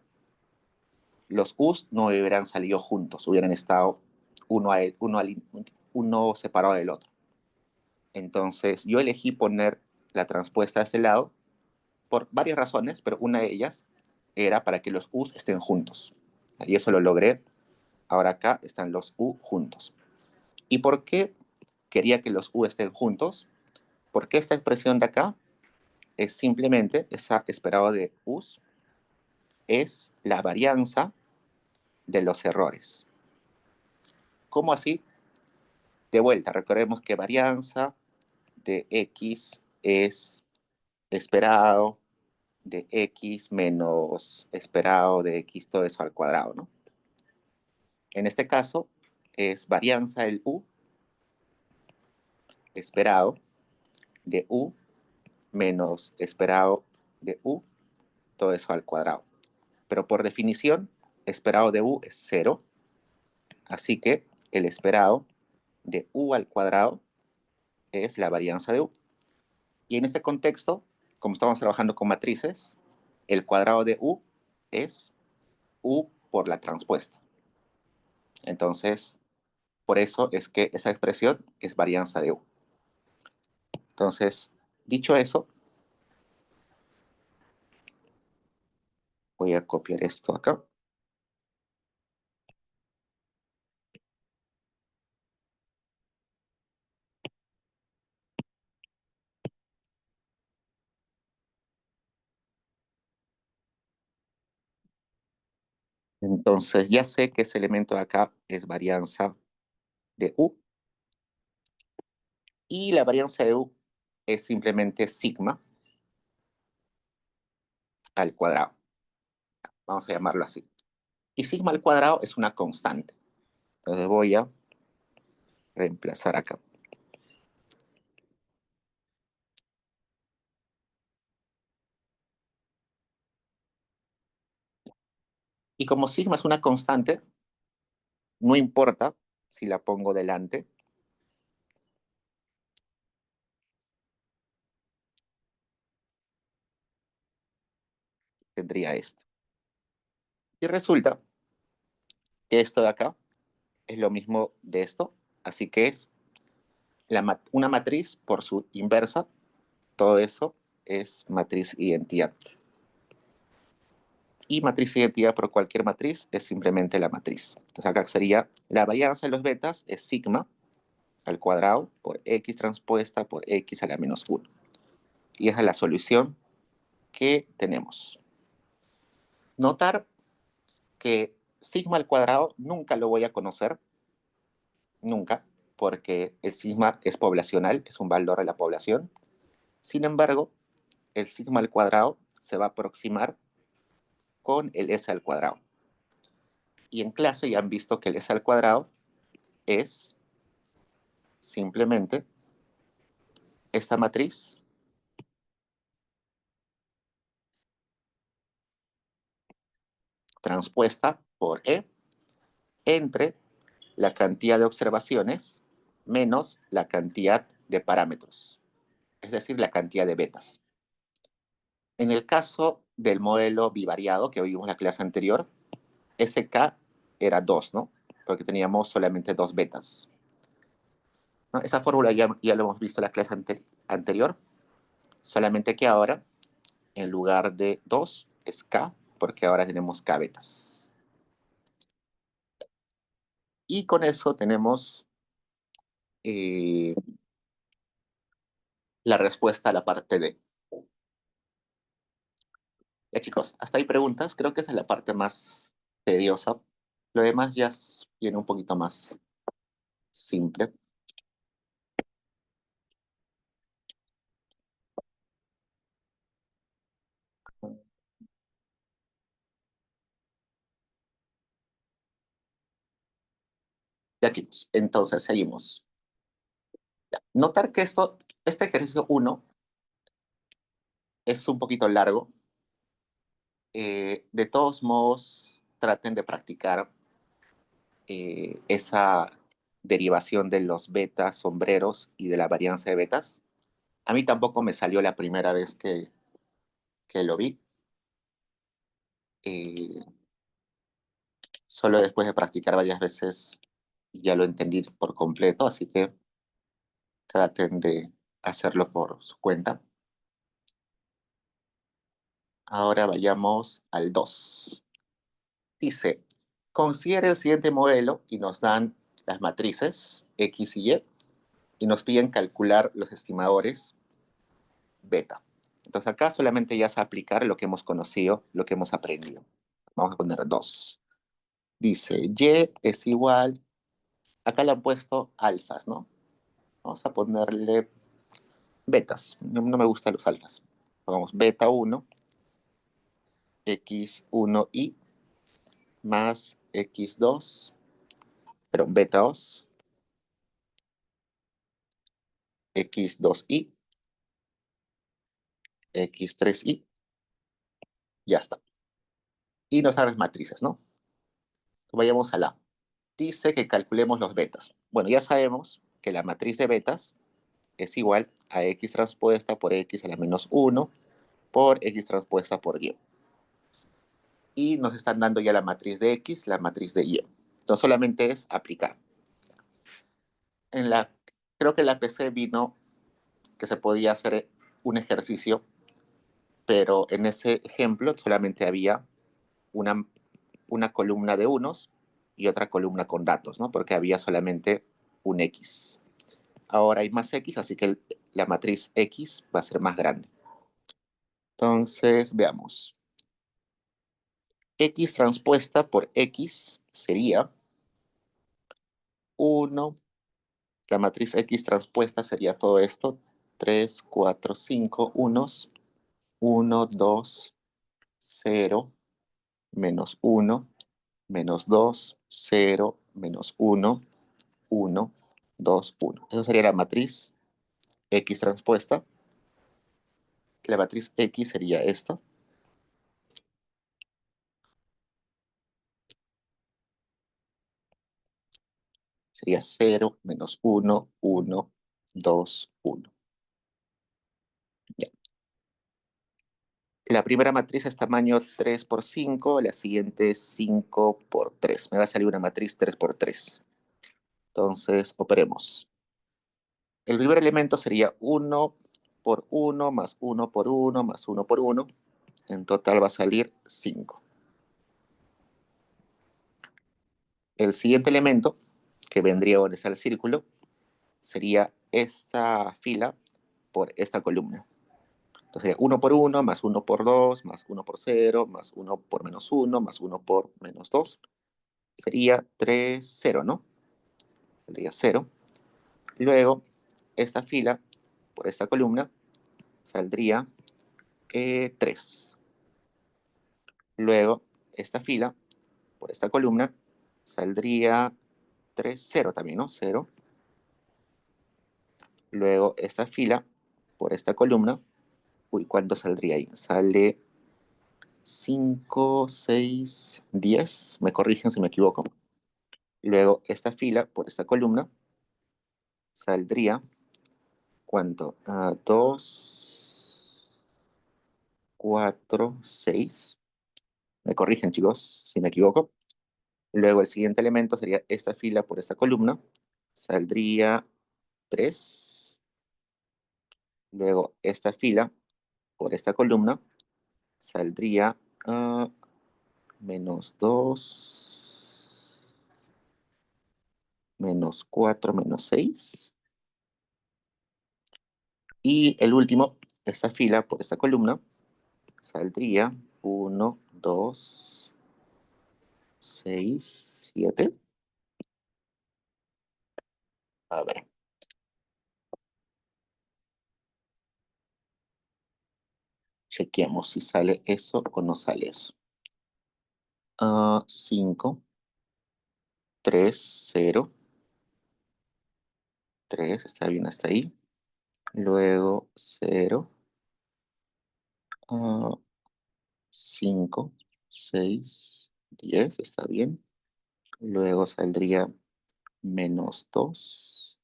los U's no hubieran salido juntos, hubieran estado uno separado del otro. Entonces, yo elegí poner la transpuesta a ese lado por varias razones, pero una de ellas era para que los U's estén juntos. Y eso lo logré. Ahora acá están los U juntos. ¿Y por qué quería que los U estén juntos? Porque esta expresión de acá es simplemente, esa esperado de U's, es la varianza de los errores. ¿Cómo así? De vuelta, recordemos que varianza de X es esperado de X menos esperado de X, todo eso al cuadrado, ¿no? En este caso es varianza del U esperado de U menos esperado de U, todo eso al cuadrado. Pero por definición, esperado de U es 0, así que el esperado de U al cuadrado es la varianza de U. Y en este contexto, como estamos trabajando con matrices, el cuadrado de U es U por la transpuesta. Entonces, por eso es que esa expresión es varianza de U. Entonces, dicho eso, voy a copiar esto acá. Entonces, ya sé que ese elemento de acá es varianza de U. Y la varianza de U es simplemente sigma al cuadrado. Vamos a llamarlo así. Y sigma al cuadrado es una constante. Entonces voy a reemplazar acá. Y como sigma es una constante, no importa si la pongo delante, tendría esto. Y resulta que esto de acá es lo mismo de esto, así que es una matriz por su inversa, todo eso es matriz identidad. Y matriz identidad por cualquier matriz es simplemente la matriz. Entonces acá sería la varianza de los betas es sigma al cuadrado por X transpuesta por X a la menos 1. Y esa es la solución que tenemos. Notar que sigma al cuadrado nunca lo voy a conocer, nunca, porque el sigma es poblacional, es un valor de la población. Sin embargo, el sigma al cuadrado se va a aproximar con el S al cuadrado. Y en clase ya han visto que el S al cuadrado es simplemente esta matriz transpuesta por E entre la cantidad de observaciones menos la cantidad de parámetros, es decir, la cantidad de betas. En el caso del modelo bivariado que vimos en la clase anterior, SK era 2, ¿no? Porque teníamos solamente dos betas, ¿no? Esa fórmula ya lo hemos visto en la clase anterior, solamente que ahora, en lugar de 2, es K, porque ahora tenemos K betas. Y con eso tenemos eh, la respuesta a la parte D. Ya chicos, hasta ahí preguntas. Creo que esa es la parte más tediosa. Lo demás ya viene un poquito más simple. Ya chicos, entonces seguimos. Ya. Notar que este ejercicio 1 es un poquito largo. De todos modos, traten de practicar esa derivación de los betas sombreros y de la varianza de betas. A mí tampoco me salió la primera vez que lo vi. Eh, Solo después de practicar varias veces ya lo entendí por completo, así que traten de hacerlo por su cuenta. Ahora vayamos al 2. Dice, considere el siguiente modelo y nos dan las matrices X y nos piden calcular los estimadores beta. Entonces acá solamente ya es aplicar lo que hemos conocido, lo que hemos aprendido. Vamos a poner 2. Dice, Y es igual, acá le han puesto alfas, ¿no? Vamos a ponerle betas. No me gustan los alfas. Pongamos beta 1, x1y más x2, pero beta 2, x2y, x3y, ya está. Y nos dan las matrices, ¿no? Vayamos a la. Dice que calculemos los betas. Bueno, ya sabemos que la matriz de betas es igual a x transpuesta por x a la menos 1 por x transpuesta por y. Y nos están dando ya la matriz de x, la matriz de y. Entonces solamente es aplicar. En la, creo que en la PC vino que se podía hacer un ejercicio, pero en ese ejemplo solamente había una, una columna de unos y otra columna con datos, ¿no? Porque había solamente un X. Ahora hay más X, así que la matriz X va a ser más grande. Entonces, veamos. X transpuesta por X sería 1. La matriz X transpuesta sería todo esto. 3, 4, 5 unos. 1, 2, 0, menos 1, menos 2, 0, menos 1, 1, 2, 1. Eso sería la matriz X transpuesta. La matriz X sería esta. Sería 0, menos 1, 1, 2, 1. Ya. La primera matriz es tamaño 3 por 5, la siguiente es 5 por 3. Me va a salir una matriz 3 por 3. Entonces, operemos. El primer elemento sería 1 por 1 más 1 por 1 más 1 por 1. En total va a salir 5. El siguiente elemento, que vendría donde está el círculo, sería esta fila por esta columna. Entonces sería 1 por 1 más 1 por 2 más 1 por 0 más 1 por menos 1 más 1 por menos 2. Sería 3, 0, ¿no? Sería 0. Luego, esta fila por esta columna saldría 3. Luego, esta fila por esta columna saldría 3, 0 también, ¿no? 0. Luego, esta fila por esta columna, uy, ¿cuánto saldría ahí? Sale 5, 6, 10. Me corrigen si me equivoco. Luego, esta fila por esta columna saldría, ¿cuánto? 2, 4, 6. Me corrigen, chicos, si me equivoco. Luego el siguiente elemento sería esta fila por esta columna. Saldría 3. Luego esta fila por esta columna saldría -2, -4, -6. Y el último, esta fila por esta columna, saldría 1, 2, 6, 7. A ver, chequeamos si sale eso o no sale eso. 5, 3, 0, 3, está bien hasta ahí. Luego 0, 5, 6, 10, está bien. Luego saldría -2,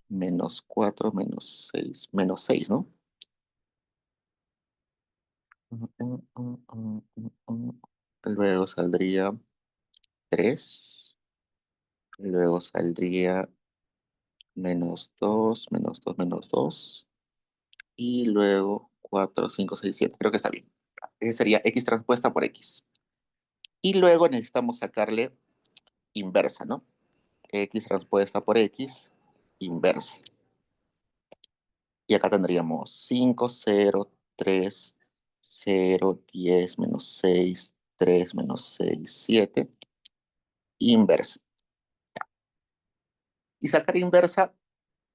-4, -6, -6, ¿no? Luego saldría 3. Luego saldría -2, -2, -2. Y luego 4, 5, 6, 7. Creo que está bien. Ese sería X transpuesta por X. Y luego necesitamos sacarle inversa, ¿no? X transpuesta por X, inversa. Y acá tendríamos 5, 0, 3, 0, 10, -6, 3, -6, 7, inversa. Y sacar inversa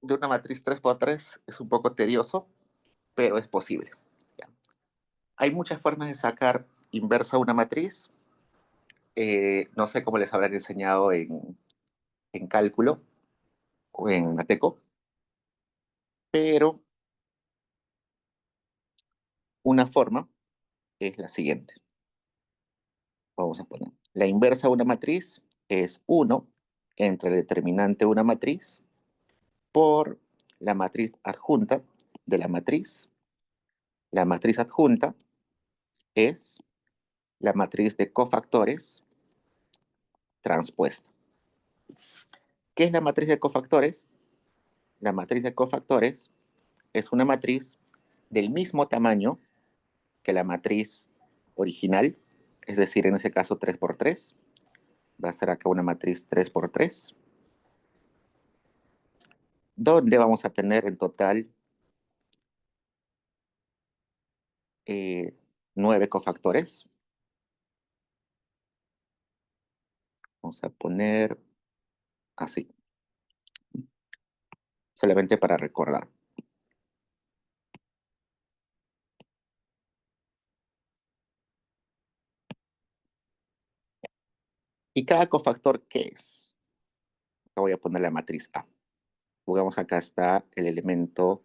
de una matriz 3 por 3 es un poco tedioso, pero es posible. ¿Ya? Hay muchas formas de sacar inversa una matriz. No sé cómo les habrán enseñado en cálculo o en Mateco, pero una forma es la siguiente. Vamos a poner, la inversa de una matriz es 1 entre el determinante de una matriz por la matriz adjunta de la matriz. La matriz adjunta es la matriz de cofactores transpuesta. ¿Qué es la matriz de cofactores? La matriz de cofactores es una matriz del mismo tamaño que la matriz original, es decir, en ese caso 3 por 3. Va a ser acá una matriz 3 por 3, donde vamos a tener en total 9 cofactores. Vamos a poner así, solamente para recordar. ¿Y cada cofactor qué es? Acá voy a poner la matriz A. Jugamos, acá está el elemento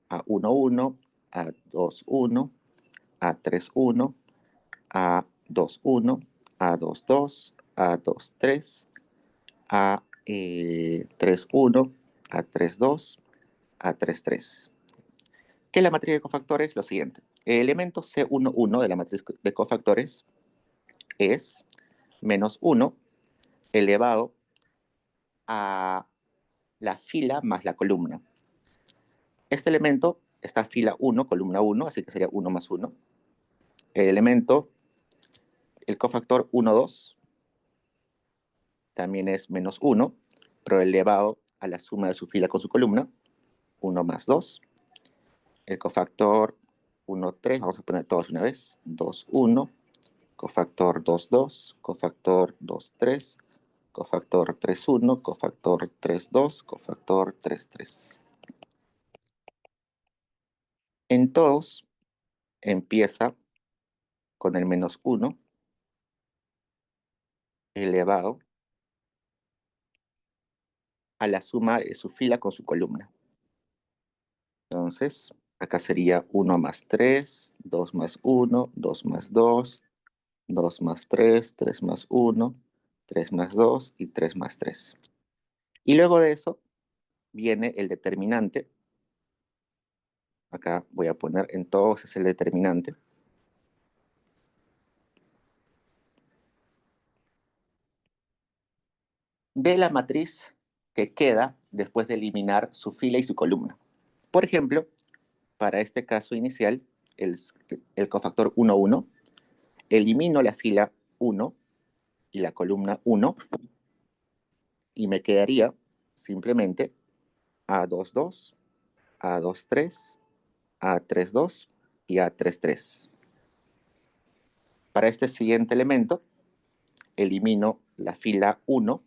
A1, 1, A2, 1, A3, 1, A2, 1, A2, 2, A2, 3, A3, 1, A3, 2, A3, 3. ¿Qué es la matriz de cofactores? Lo siguiente. El elemento C1, 1 de la matriz de cofactores es -1 elevado a la fila más la columna. Este elemento está fila 1, columna 1, así que sería 1 más 1. El elemento, el cofactor 1, 2, también es -1, pero elevado a la suma de su fila con su columna, 1 más 2. El cofactor 1, 3, vamos a poner todos una vez, 2, 1, cofactor 2, 2, cofactor 2, 3, cofactor 3, 1, cofactor 3, 2, cofactor 3, 3. En todos empieza con el -1 elevado a la suma de su fila con su columna. Entonces, acá sería 1 más 3, 2 más 1, 2 más 2, 2 más 3, 3 más 1, 3 más 2 y 3 más 3. Y luego de eso viene el determinante. Acá voy a poner en todos es el determinante. de la matriz que queda después de eliminar su fila y su columna. Por ejemplo, para este caso inicial, el cofactor 1, 1, elimino la fila 1 y la columna 1 y me quedaría simplemente A2, 2, A2, 3, A3, 2 y A3, 3. Para este siguiente elemento, elimino la fila 1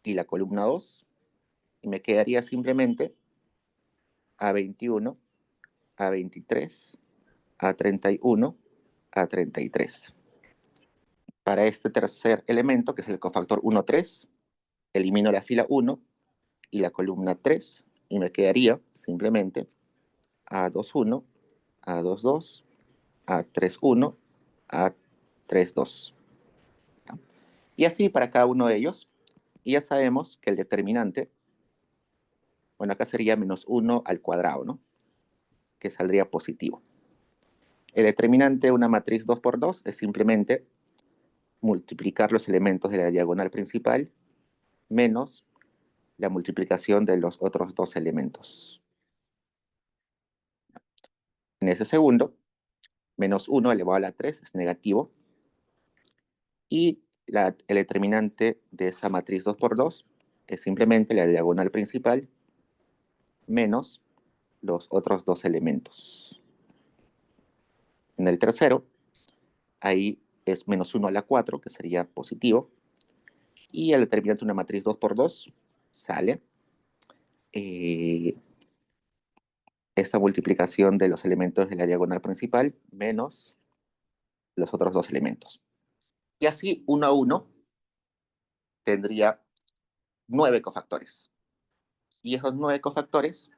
y la columna 2 y me quedaría simplemente A21, A23, A31, A33. Para este tercer elemento, que es el cofactor 1, 3, elimino la fila 1 y la columna 3 y me quedaría simplemente A21, A22, A31, A32. Y así para cada uno de ellos. Y ya sabemos que el determinante, bueno, acá sería menos 1 al cuadrado, ¿no? Que saldría positivo. El determinante de una matriz 2 por 2 es simplemente multiplicar los elementos de la diagonal principal menos la multiplicación de los otros dos elementos. En ese segundo, menos 1 elevado a la 3 es negativo y el determinante de esa matriz 2 por 2 es simplemente la diagonal principal menos los otros dos elementos. En el tercero, ahí es menos 1 a la 4, que sería positivo, y el determinante de una matriz 2 por 2 sale esta multiplicación de los elementos de la diagonal principal menos los otros dos elementos. Y así, uno a uno, tendría 9 cofactores. Y esos 9 cofactores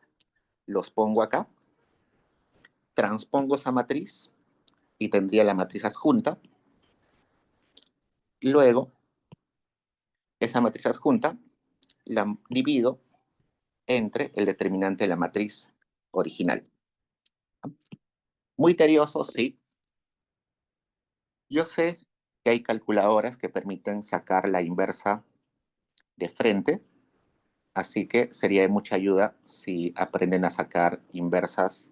los pongo acá, transpongo esa matriz y tendría la matriz adjunta. Luego, esa matriz adjunta la divido entre el determinante de la matriz original. Muy tedioso, sí. Yo sé que hay calculadoras que permiten sacar la inversa de frente, así que sería de mucha ayuda si aprenden a sacar inversas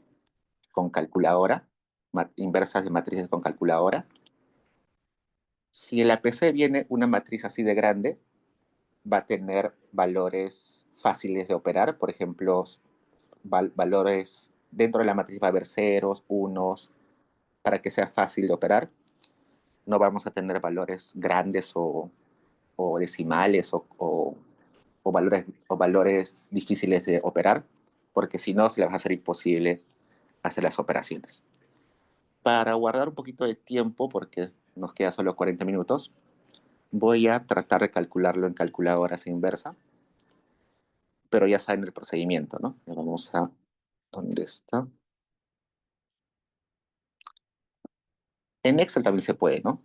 con calculadora, inversas de matrices con calculadora. Si en la PC viene una matriz así de grande, va a tener valores fáciles de operar, por ejemplo, valores dentro de la matriz va a haber ceros, unos, para que sea fácil de operar. No vamos a tener valores grandes o decimales o valores difíciles de operar, porque si no, se les va a hacer imposible hacer las operaciones. Para guardar un poquito de tiempo, porque nos queda solo 40 minutos, voy a tratar de calcularlo en calculadoras inversa, pero ya saben el procedimiento, ¿no? Vamos a... ¿Dónde está? En Excel también se puede, ¿no?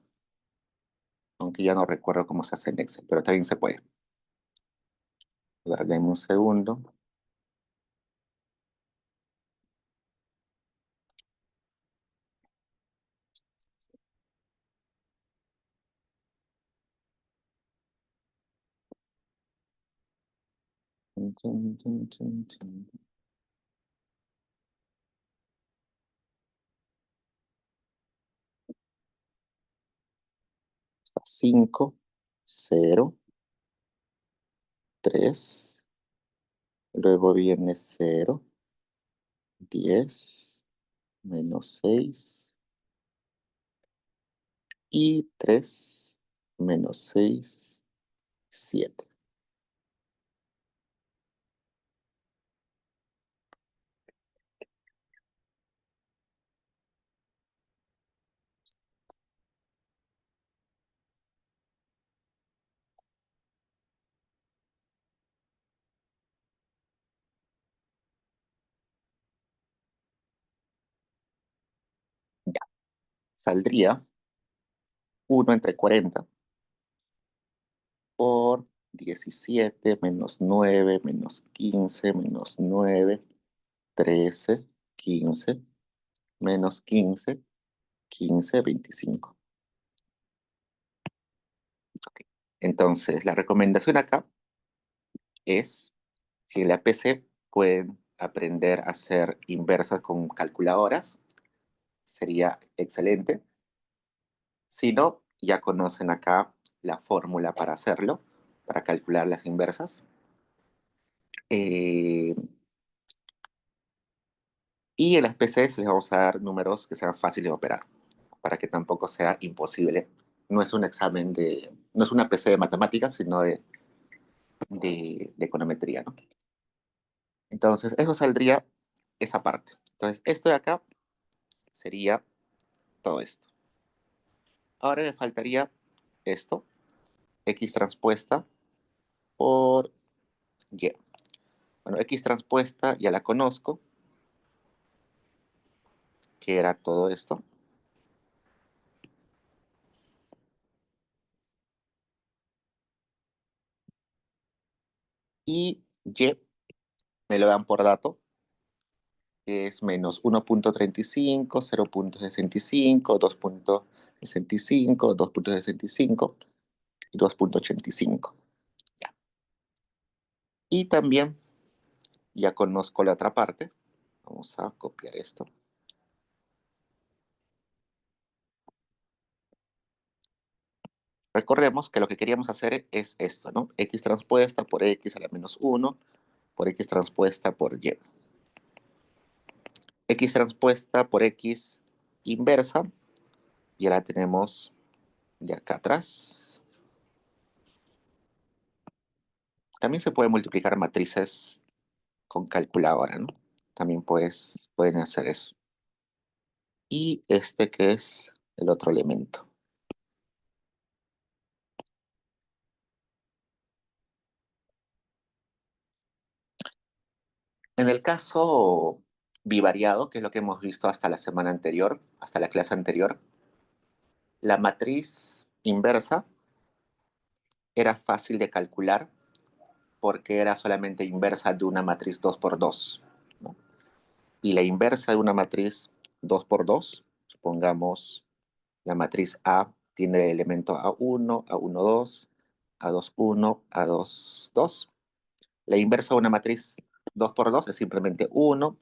Aunque ya no recuerdo cómo se hace en Excel, pero también se puede. A ver, denme un segundo. Está 5, 0, 3, luego viene 0, 10, menos 6 y 3, menos 6, 7. Ya, saldría 1 entre 40 por 17 menos 9 menos 15 menos 9, 13, 15, menos 15, 15, 25. Entonces, la recomendación acá es, si en la PC pueden aprender a hacer inversas con calculadoras, sería excelente. Si no, ya conocen acá la fórmula para hacerlo, para calcular las inversas. Eh, y en las PCs les vamos a dar números que sean fáciles de operar, para que tampoco sea imposible. No es un examen no es una PC de matemáticas, sino de econometría, ¿no? Entonces, eso saldría esa parte. Entonces, esto de acá sería todo esto. Ahora me faltaría esto, X transpuesta por Y. Bueno, X transpuesta ya la conozco, que era todo esto. Y Y me lo dan por dato, que es menos 1.35, 0.65, 2.65, 2.65 y 2.85. Y también ya conozco la otra parte. Vamos a copiar esto. Recordemos que lo que queríamos hacer es esto, ¿no? X transpuesta por X a la menos 1 por X transpuesta por Y. X transpuesta por X inversa, ya la tenemos de acá atrás. También se puede multiplicar matrices con calculadora, ¿no? También pueden hacer eso. Y este que es el otro elemento. En el caso bivariado, que es lo que hemos visto hasta la semana anterior, hasta la clase anterior, la matriz inversa era fácil de calcular porque era solamente inversa de una matriz 2 por 2, ¿no? Y la inversa de una matriz 2 por 2, supongamos la matriz A tiene el elemento A1, A1, 2, A2, 1, A2, 2. La inversa de una matriz 2 por 2 es simplemente 1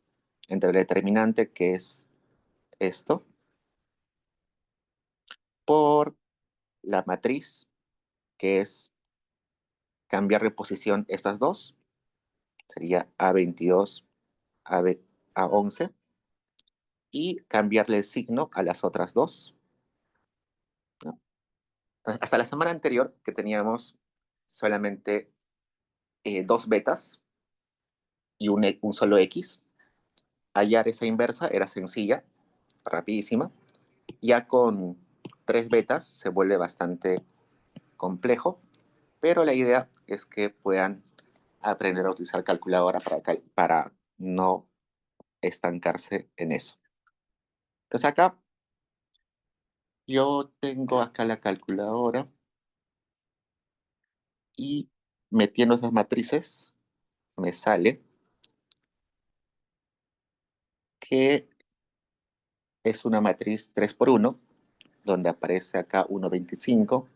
entre el determinante, que es esto, por la matriz, que es cambiar de posición estas dos, sería A22, A11, y cambiarle el signo a las otras dos, ¿no? Hasta la semana anterior, que teníamos solamente dos betas y un solo X, hallar esa inversa era sencilla, rapidísima. Ya con tres betas se vuelve bastante complejo, pero la idea es que puedan aprender a utilizar calculadora para no estancarse en eso. Entonces acá yo tengo acá la calculadora y metiendo esas matrices me sale que es una matriz 3 por 1, donde aparece acá 1,25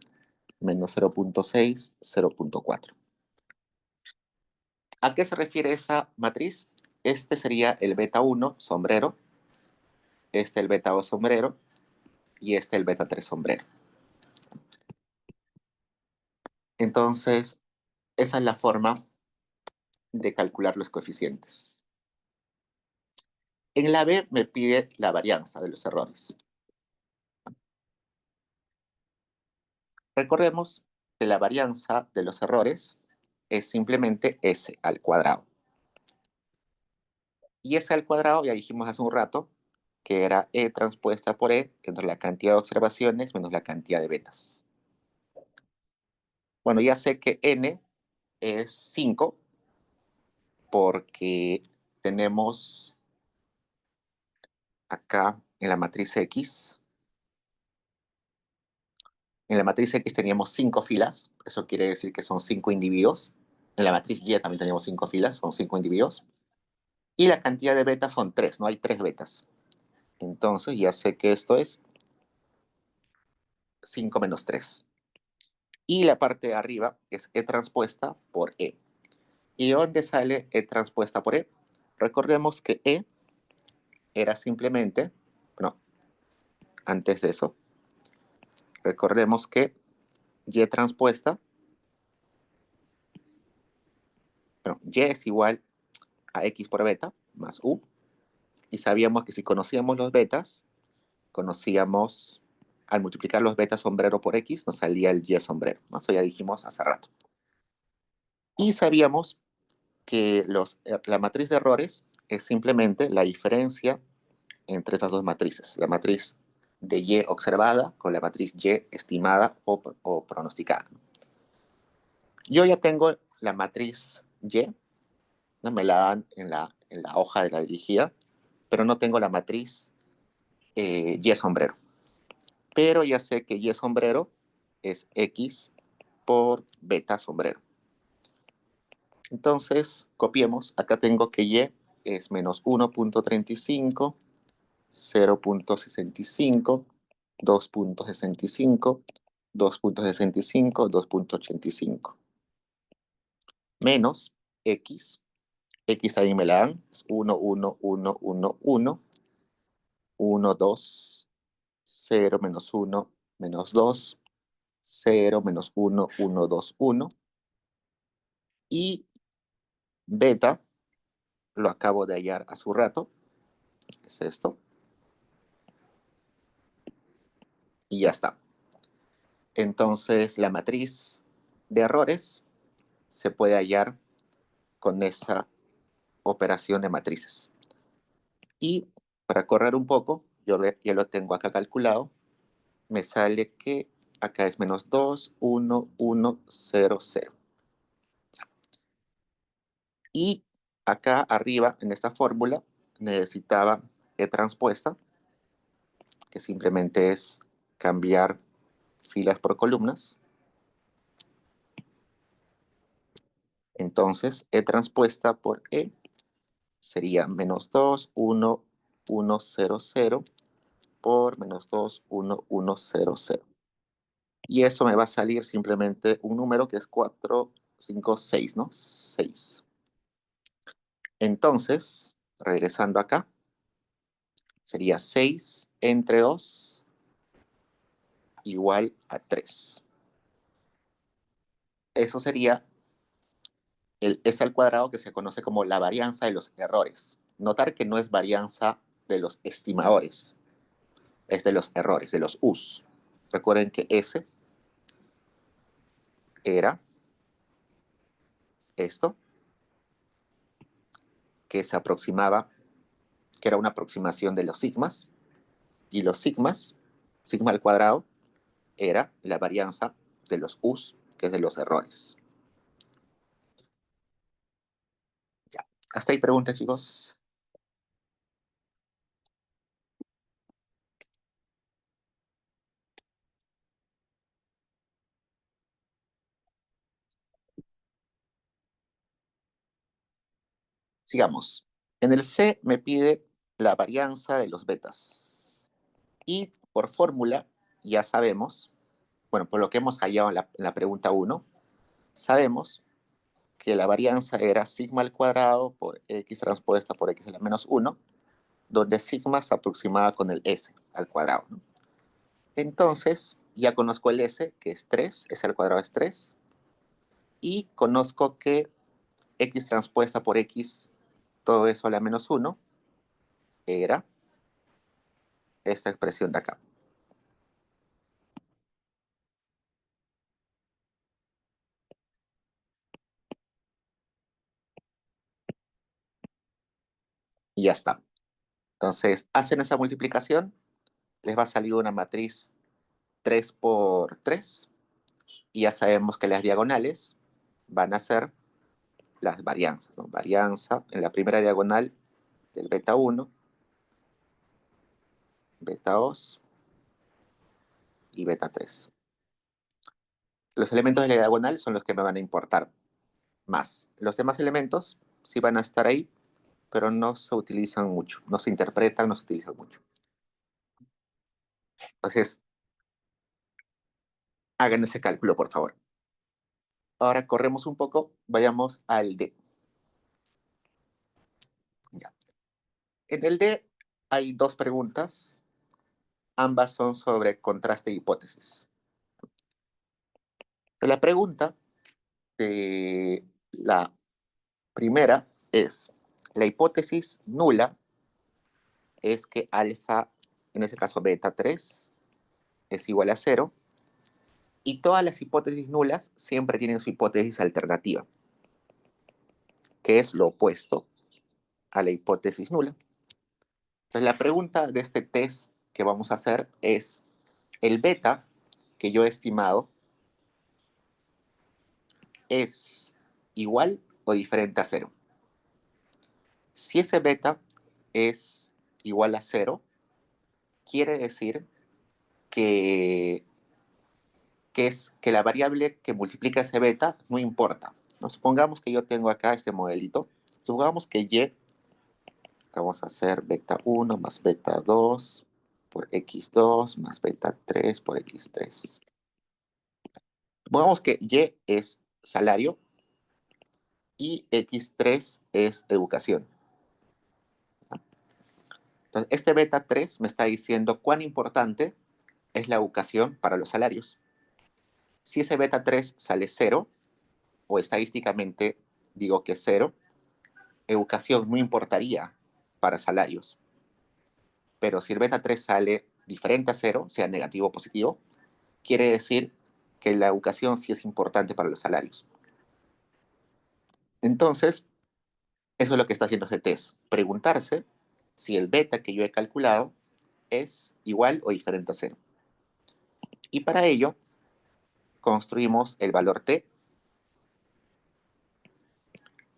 menos 0,6, 0,4. ¿A qué se refiere esa matriz? Este sería el beta 1 sombrero, este el beta 2 sombrero y este el beta 3 sombrero. Entonces, esa es la forma de calcular los coeficientes. En la B me pide la varianza de los errores. Recordemos que la varianza de los errores es simplemente S al cuadrado. Y S al cuadrado, ya dijimos hace un rato, que era E transpuesta por E entre la cantidad de observaciones menos la cantidad de betas. Bueno, ya sé que N es 5 porque tenemos acá en la matriz X, en la matriz X teníamos 5 filas, eso quiere decir que son 5 individuos. En la matriz Y también teníamos 5 filas, son 5 individuos. Y la cantidad de betas son 3, no hay 3 betas. Entonces ya sé que esto es 5 menos 3. Y la parte de arriba es E transpuesta por E. ¿Y de dónde sale E transpuesta por E? Recordemos que E era simplemente, no, antes de eso, recordemos que Y transpuesta, bueno, Y es igual a X por beta más U. Y sabíamos que si conocíamos los betas, conocíamos, al multiplicar los betas sombrero por X, nos salía el Y sombrero. ¿No? Eso ya dijimos hace rato. Y sabíamos que la matriz de errores es simplemente la diferencia entre estas dos matrices, la matriz de Y observada con la matriz Y estimada o pronosticada. Yo ya tengo la matriz Y, ¿no? Me la dan en la hoja de la dirigida, pero no tengo la matriz Y sombrero. Pero ya sé que Y sombrero es X por beta sombrero. Entonces, copiemos. Acá tengo que Y es menos 1.35, 0.65, 2.65, 2.65, 2.85. Menos X. X ahí me la dan. Es 1, 1, 1, 1, 1, 1, 2, 0, menos 1, menos 2, 0, menos 1, 1, 2, 1. Y beta lo acabo de hallar hace un rato. Es esto. Y ya está. Entonces, la matriz de errores se puede hallar con esa operación de matrices. Y para correr un poco, yo ya lo tengo acá calculado, me sale que acá es menos 2, 1, 1, 0, 0. Y acá arriba, en esta fórmula, necesitaba E transpuesta, que simplemente es cambiar filas por columnas. Entonces, E transpuesta por E sería menos 2, 1, 1, 0, 0 por menos 2, 1, 1, 0, 0. Y eso me va a salir simplemente un número que es 4, 5, 6, ¿no? 6. Entonces, regresando acá, sería 6 entre 2 igual a 3. Eso sería el S al cuadrado, que se conoce como la varianza de los errores. Notar que no es varianza de los estimadores, es de los errores, de los U's. Recuerden que S era esto, que se aproximaba, que era una aproximación de los sigmas, y los sigmas, sigma al cuadrado, era la varianza de los U's, que es de los errores. Ya. Hasta ahí preguntas, chicos. Sigamos. En el C me pide la varianza de los betas. Y por fórmula ya sabemos, bueno, por lo que hemos hallado en la pregunta 1, sabemos que la varianza era sigma al cuadrado por x transpuesta por x a la menos 1, donde sigma se aproximaba con el s al cuadrado, ¿no? Entonces, ya conozco el s, que es 3, s al cuadrado es 3, y conozco que x transpuesta por x, todo eso a la menos 1, era esta expresión de acá. Y ya está. Entonces, hacen esa multiplicación, les va a salir una matriz 3 por 3, y ya sabemos que las diagonales van a ser las varianzas, ¿no? Varianza en la primera diagonal del beta 1, beta 2 y beta 3. Los elementos de la diagonal son los que me van a importar más. Los demás elementos sí van a estar ahí, pero no se utilizan mucho, no se interpretan, no se utilizan mucho. Entonces, Hagan ese cálculo, por favor. Ahora corremos un poco, vayamos al D. Ya. En el D hay dos preguntas, ambas son sobre contraste de hipótesis. La pregunta de la primera es, la hipótesis nula es que alfa, en este caso beta 3, es igual a cero, y todas las hipótesis nulas siempre tienen su hipótesis alternativa, que es lo opuesto a la hipótesis nula. Entonces, la pregunta de este test que vamos a hacer es, ¿el beta que yo he estimado es igual o diferente a cero? Si ese beta es igual a cero, quiere decir que, que la variable que multiplica ese beta no importa. ¿No? Supongamos que yo tengo acá este modelito. Supongamos que y, vamos a hacer beta 1 más beta 2 por x2 más beta 3 por x3. Supongamos que y es salario y x3 es educación. Entonces, este beta 3 me está diciendo cuán importante es la educación para los salarios. Si ese beta 3 sale 0, o estadísticamente digo que es 0, educación no importaría para salarios. Pero si el beta 3 sale diferente a 0, sea negativo o positivo, quiere decir que la educación sí es importante para los salarios. Entonces, eso es lo que está haciendo este test. Preguntarse si el beta que yo he calculado es igual o diferente a 0. Y para ello, construimos el valor t.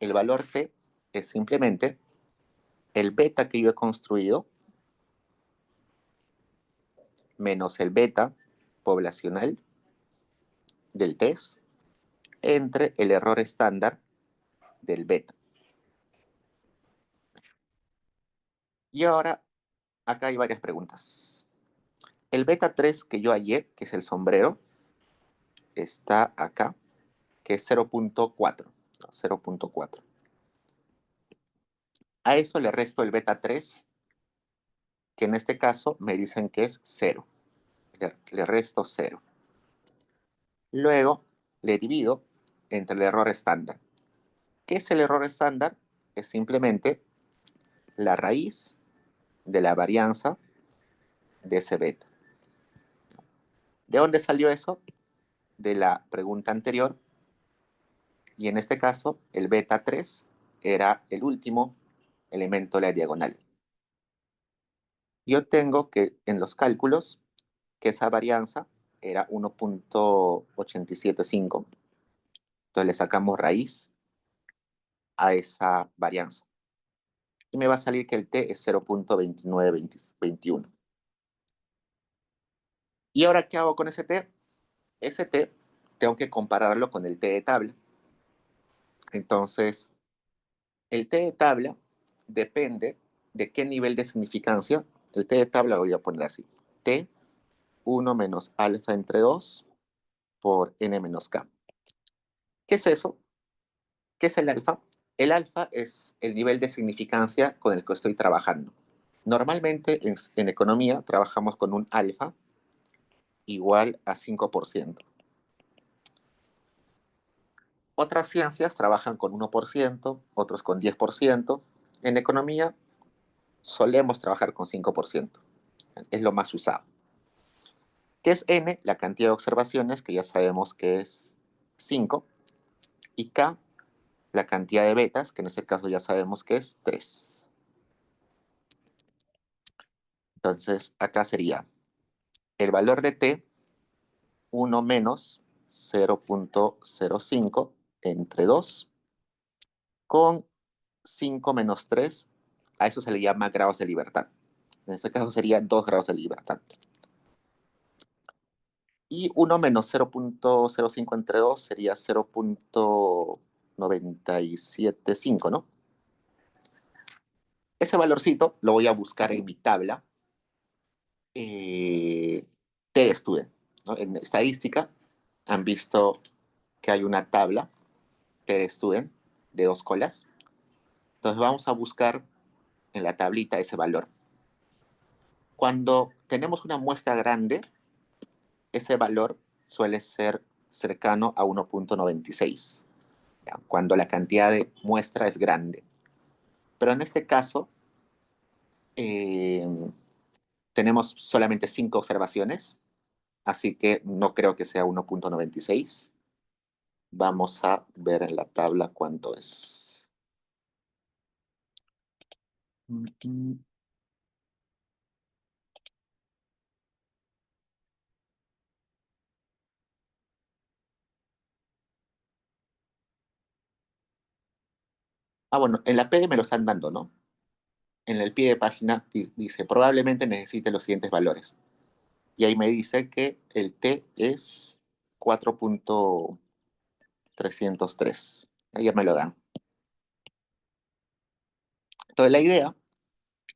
El valor t es simplemente el beta que yo he construido menos el beta poblacional del test entre el error estándar del beta. Y ahora, acá hay varias preguntas. El beta 3 que yo hallé, que es el sombrero, está acá, que es 0.4. No, 0.4. A eso le resto el beta 3, que en este caso me dicen que es 0. Le resto 0. Luego le divido entre el error estándar. ¿Qué es el error estándar? Es simplemente la raíz de la varianza de ese beta. ¿De dónde salió eso? De la pregunta anterior. Y en este caso, el beta 3 era el último elemento de la diagonal. Yo tengo que en los cálculos que esa varianza era 1.875. Entonces le sacamos raíz a esa varianza. Y me va a salir que el t es 0.2921. ¿Y ahora qué hago con ese t? Ese t tengo que compararlo con el t de tabla. Entonces, el t de tabla depende de qué nivel de significancia. El t de tabla lo voy a poner así. T 1 menos alfa entre 2 por n menos k. ¿Qué es eso? ¿Qué es el alfa? El alfa es el nivel de significancia con el que estoy trabajando. Normalmente en economía trabajamos con un alfa igual a 5%. Otras ciencias trabajan con 1%, otros con 10%. En economía solemos trabajar con 5%. Es lo más usado. ¿Qué es n? La cantidad de observaciones, que ya sabemos que es 5. Y k, la cantidad de betas, que en este caso ya sabemos que es 3. Entonces, acá sería el valor de t, 1 menos 0.05 entre 2, con 5 menos 3, a eso se le llama grados de libertad. En este caso sería 2 grados de libertad. Y 1 menos 0.05 entre 2 sería 0.975, ¿no? Ese valorcito lo voy a buscar en mi tabla t-student, ¿no? En estadística han visto que hay una tabla TDStudent de 2 colas. Entonces vamos a buscar en la tablita ese valor. Cuando tenemos una muestra grande, ese valor suele ser cercano a 1.96, cuando la cantidad de muestra es grande. Pero en este caso, eh, tenemos solamente 5 observaciones, así que no creo que sea 1.96. Vamos a ver en la tabla cuánto es. Bueno, en la PD me lo están dando, ¿no? En el pie de página dice, probablemente necesite los siguientes valores. Y ahí me dice que el T es 4.303. Ahí ya me lo dan. Entonces la idea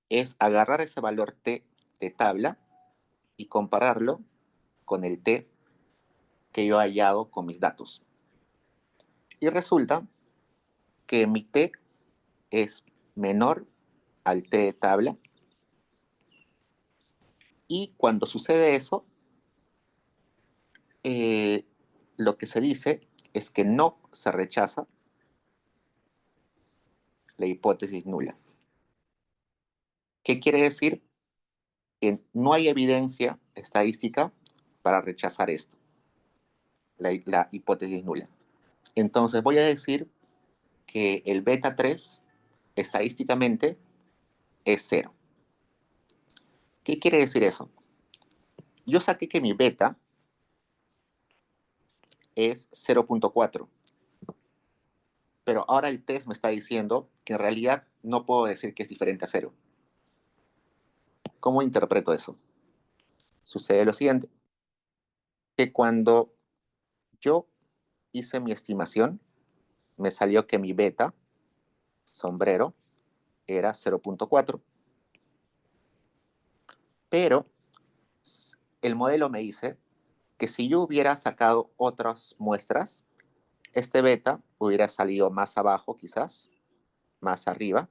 es agarrar ese valor T de tabla y compararlo con el T que yo he hallado con mis datos. Y resulta que mi T es menor al T de tabla. Y cuando sucede eso, lo que se dice es que no se rechaza la hipótesis nula. ¿Qué quiere decir? Que no hay evidencia estadística para rechazar esto, la hipótesis nula. Entonces voy a decir que el beta 3 estadísticamente es cero. ¿Qué quiere decir eso? Yo saqué que mi beta es 0.4, pero ahora el test me está diciendo que en realidad no puedo decir que es diferente a cero. ¿Cómo interpreto eso? Sucede lo siguiente, que cuando yo hice mi estimación, me salió que mi beta, sombrero, era 0.4, pero el modelo me dice que si yo hubiera sacado otras muestras, este beta hubiera salido más abajo quizás, más arriba,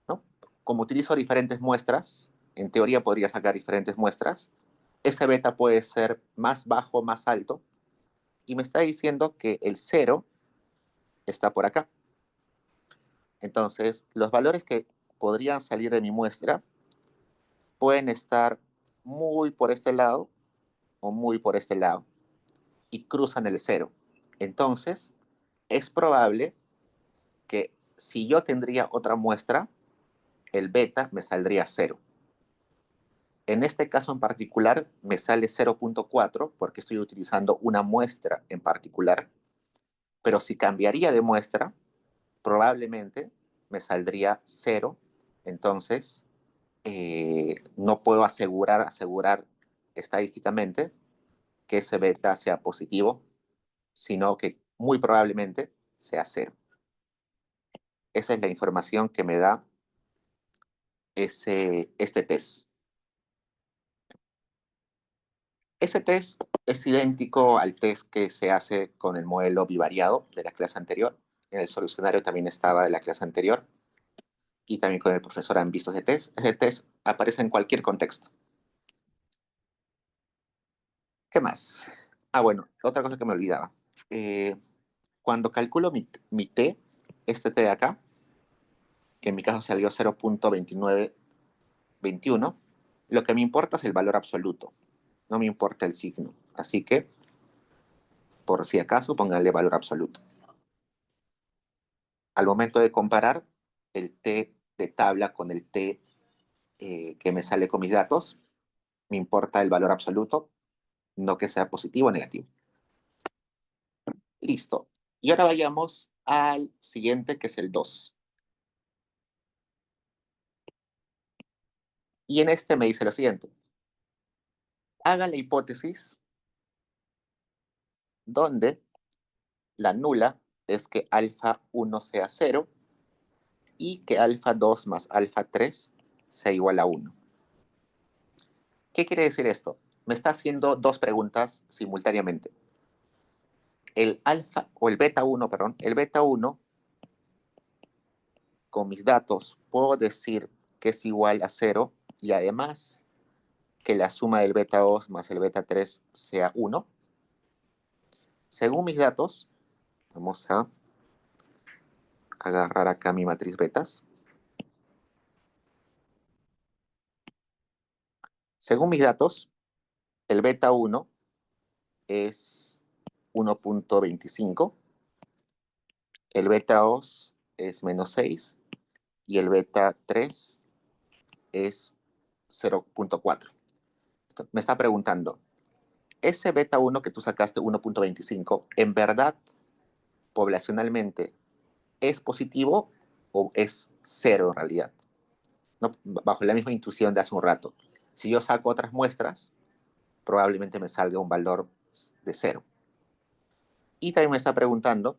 ¿no? Como utilizo diferentes muestras, en teoría podría sacar diferentes muestras, ese beta puede ser más bajo, más alto, y me está diciendo que el cero está por acá. Entonces, los valores que podrían salir de mi muestra pueden estar muy por este lado o muy por este lado y cruzan el cero. Entonces, es probable que si yo tendría otra muestra, el beta me saldría cero. En este caso en particular me sale 0.4 porque estoy utilizando una muestra en particular, pero si cambiaría de muestra, probablemente me saldría cero. Entonces, no puedo asegurar estadísticamente que ese beta sea positivo, sino que muy probablemente sea cero. Esa es la información que me da este test. Ese test es idéntico al test que se hace con el modelo bivariado de la clase anterior. En el solucionario también estaba de la clase anterior y también con el profesor han visto ese test. Ese test aparece en cualquier contexto. ¿Qué más? Bueno, otra cosa que me olvidaba. Cuando calculo mi T, este T de acá, que en mi caso salió 0.2921, lo que me importa es el valor absoluto, no me importa el signo. Así que, por si acaso, pónganle valor absoluto. Al momento de comparar el T de tabla con el T que me sale con mis datos, me importa el valor absoluto, no que sea positivo o negativo. Listo. Y ahora vayamos al siguiente, que es el 2. Y en este me dice lo siguiente. Haga la hipótesis donde la nula es que alfa 1 sea 0 y que alfa 2 más alfa 3 sea igual a 1. ¿Qué quiere decir esto? me está haciendo dos preguntas simultáneamente. El alfa, o el beta 1, perdón, el beta 1, con mis datos, puedo decir que es igual a 0 y además que la suma del beta 2 más el beta 3 sea 1. Según mis datos, vamos a agarrar acá mi matriz betas. Según mis datos, el beta 1 es 1.25, el beta 2 es -6 y el beta 3 es 0.4. Me está preguntando, ese beta 1 que tú sacaste 1.25, ¿en verdad poblacionalmente es positivo o es cero en realidad? ¿No? Bajo la misma intuición de hace un rato. Si yo saco otras muestras, probablemente me salga un valor de cero. Y también me está preguntando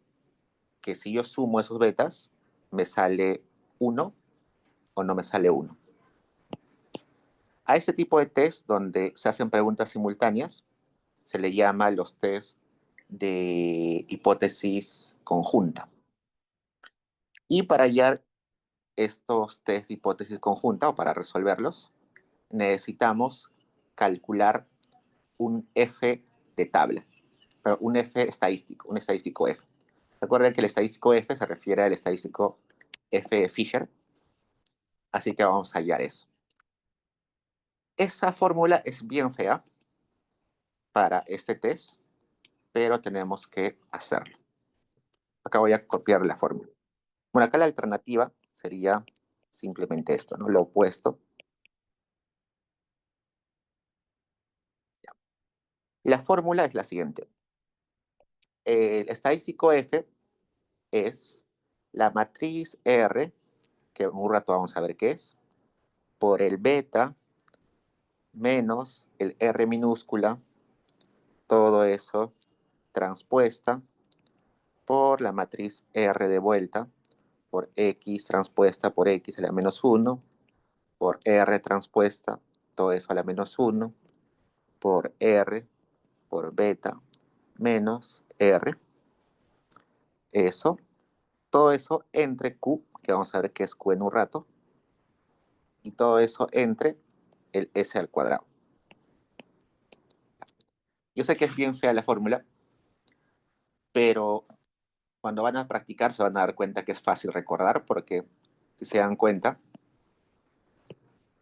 que si yo sumo esos betas, me sale 1 o no me sale 1. A este tipo de test donde se hacen preguntas simultáneas, se le llama los test de hipótesis conjunta. Y para hallar estos test de hipótesis conjunta o para resolverlos, necesitamos calcular un F de tabla, pero un F estadístico, un estadístico F. Recuerden que el estadístico F se refiere al estadístico F de Fisher, así que vamos a hallar eso. Esa fórmula es bien fea para este test, pero tenemos que hacerlo. Acá voy a copiar la fórmula. Bueno, acá la alternativa sería simplemente esto, ¿no? Lo opuesto. La fórmula es la siguiente. El estadístico F es la matriz R, que en un rato vamos a ver qué es, por el beta menos el R minúscula, todo eso transpuesta por la matriz R de vuelta, por X transpuesta por X a la menos 1, por R transpuesta, todo eso a la menos 1, por R, por beta, menos R, eso, todo eso entre Q, que vamos a ver qué es Q en un rato, y todo eso entre el S al cuadrado. Yo sé que es bien fea la fórmula, pero cuando van a practicar se van a dar cuenta que es fácil recordar, porque si se dan cuenta,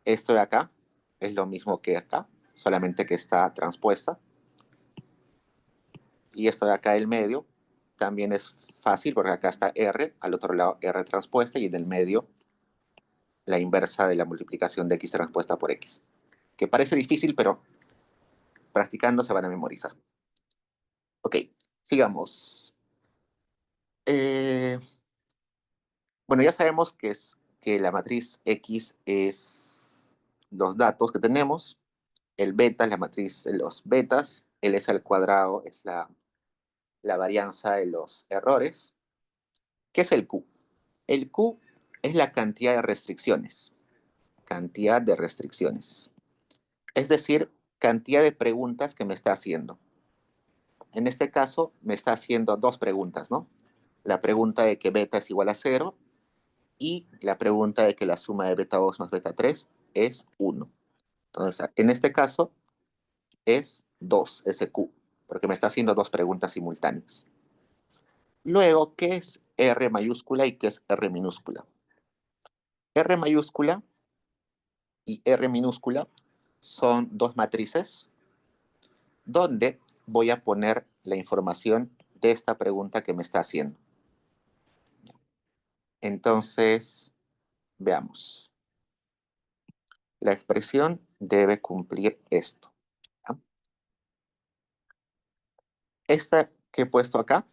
esto de acá es lo mismo que acá, solamente que está transpuesta. Y esto de acá del medio también es fácil, porque acá está R, al otro lado R transpuesta, y en el medio la inversa de la multiplicación de X transpuesta por X. Que parece difícil, pero practicando se van a memorizar. Ok, sigamos. Eh, bueno, ya sabemos que la matriz X es los datos que tenemos. El beta es la matriz de los betas. El S al cuadrado es la varianza de los errores. ¿Qué es el Q? El Q es la cantidad de restricciones. Cantidad de restricciones. Es decir, cantidad de preguntas que me está haciendo. En este caso, me está haciendo dos preguntas, ¿no? La pregunta de que beta es igual a 0 y la pregunta de que la suma de beta 2 más beta 3 es 1. Entonces, en este caso, es 2 ese Q, porque me está haciendo dos preguntas simultáneas. Luego, ¿qué es R mayúscula y qué es R minúscula? R mayúscula y R minúscula son dos matrices donde voy a poner la información de esta pregunta que me está haciendo. Entonces, veamos. La expresión debe cumplir esto. ¿Ya? Esta que he puesto acá,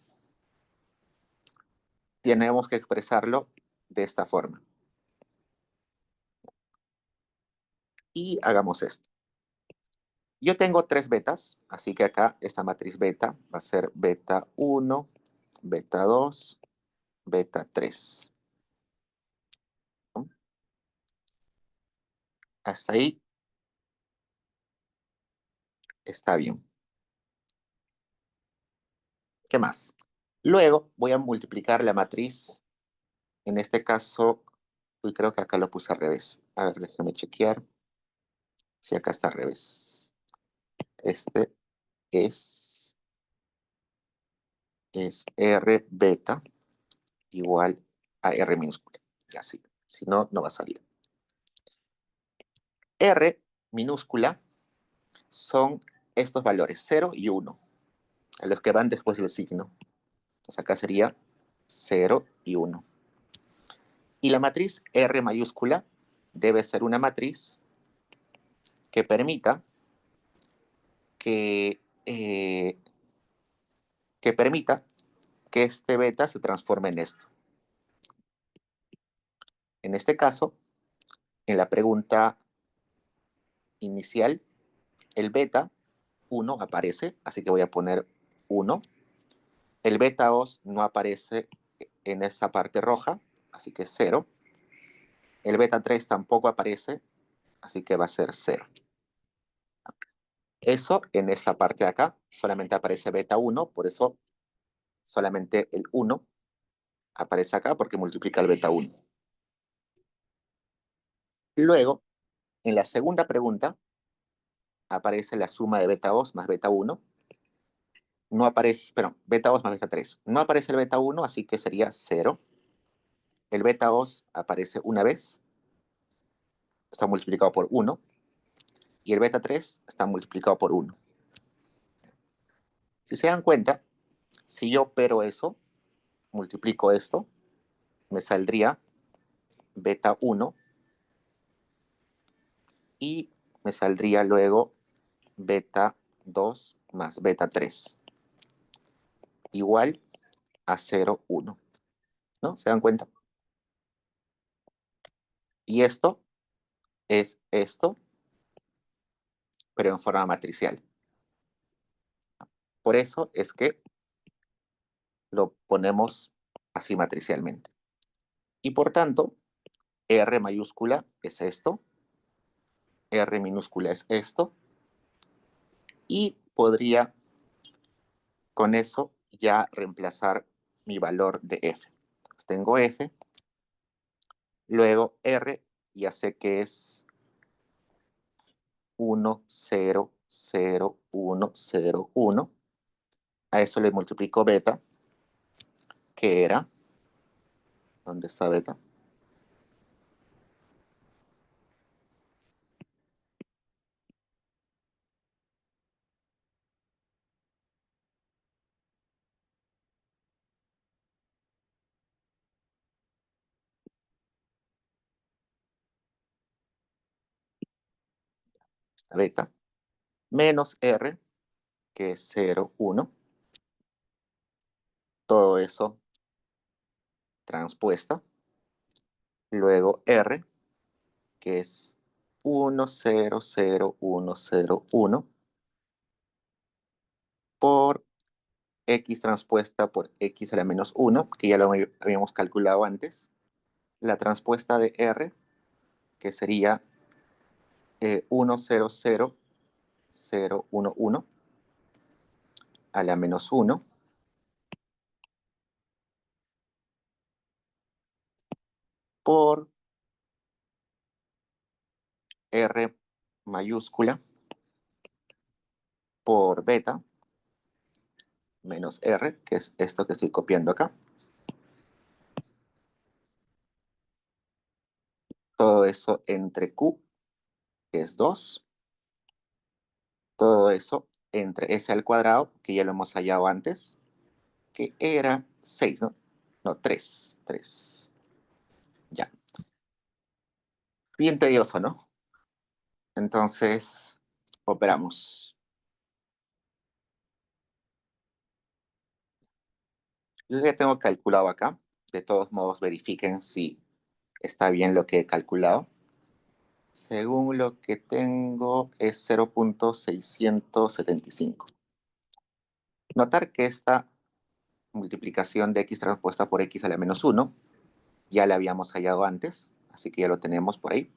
tenemos que expresarlo de esta forma. Y hagamos esto. Yo tengo tres betas, así que acá esta matriz beta va a ser beta 1, beta 2, beta 3. ¿No? Hasta ahí Está bien. ¿Qué más? Luego voy a multiplicar la matriz. En este caso, uy, creo que acá lo puse al revés. A ver, déjame chequear. Sí, acá está al revés. Este es, es R beta igual a R minúscula. Y así. Si no, no va a salir. R minúscula son estos valores, 0 y 1, a los que van después del signo. Entonces acá sería 0 y 1. Y la matriz R mayúscula debe ser una matriz que permita que, eh, que permita que este beta se transforme en esto. En este caso, en la pregunta inicial, el beta 1 aparece, así que voy a poner 1. El beta 2 no aparece en esa parte roja, así que 0. El beta 3 tampoco aparece, así que va a ser 0. Eso en esa parte de acá solamente aparece beta 1, por eso solamente el 1 aparece acá porque multiplica el beta 1. Luego, en la segunda pregunta, aparece la suma de beta 2 más beta 1. No aparece, perdón, beta 2 más beta 3. No aparece el beta 1, así que sería 0. El beta 2 aparece una vez, está multiplicado por 1. Y el beta 3 está multiplicado por 1. Si se dan cuenta, si yo opero eso, multiplico esto, me saldría beta 1 y me saldría luego beta 2 más beta 3 igual a 0, 1. ¿No? ¿Se dan cuenta? Y esto es esto, pero en forma matricial. Por eso es que lo ponemos así matricialmente. Y por tanto, R mayúscula es esto, R minúscula es esto, y podría con eso ya reemplazar mi valor de f. Entonces tengo f, luego r, ya sé que es 1, 0, 0, 1, 0, 1. A eso le multiplico beta, que era, ¿dónde está beta? Esta beta, menos r, que es 0, 1. Todo eso transpuesta. Luego r, que es 1, 0, 0, 1, 0, 1, por x transpuesta por x a la menos 1, que ya lo habíamos calculado antes. La transpuesta de r, que sería 1, 0, 0, 0, 1, 1, a la menos 1, por r mayúscula por beta menos r, que es esto que estoy copiando acá. Todo eso entre q, que es 2. Todo eso entre s al cuadrado, que ya lo hemos hallado antes, que era 6, ¿no? No, 3. 3. Ya. Bien tedioso, ¿no? Entonces, operamos. Yo ya tengo calculado acá. De todos modos, verifiquen si está bien lo que he calculado. Según lo que tengo, es 0.675. Notar que esta multiplicación de x transpuesta por x a la menos 1 ya la habíamos hallado antes, así que ya lo tenemos por ahí.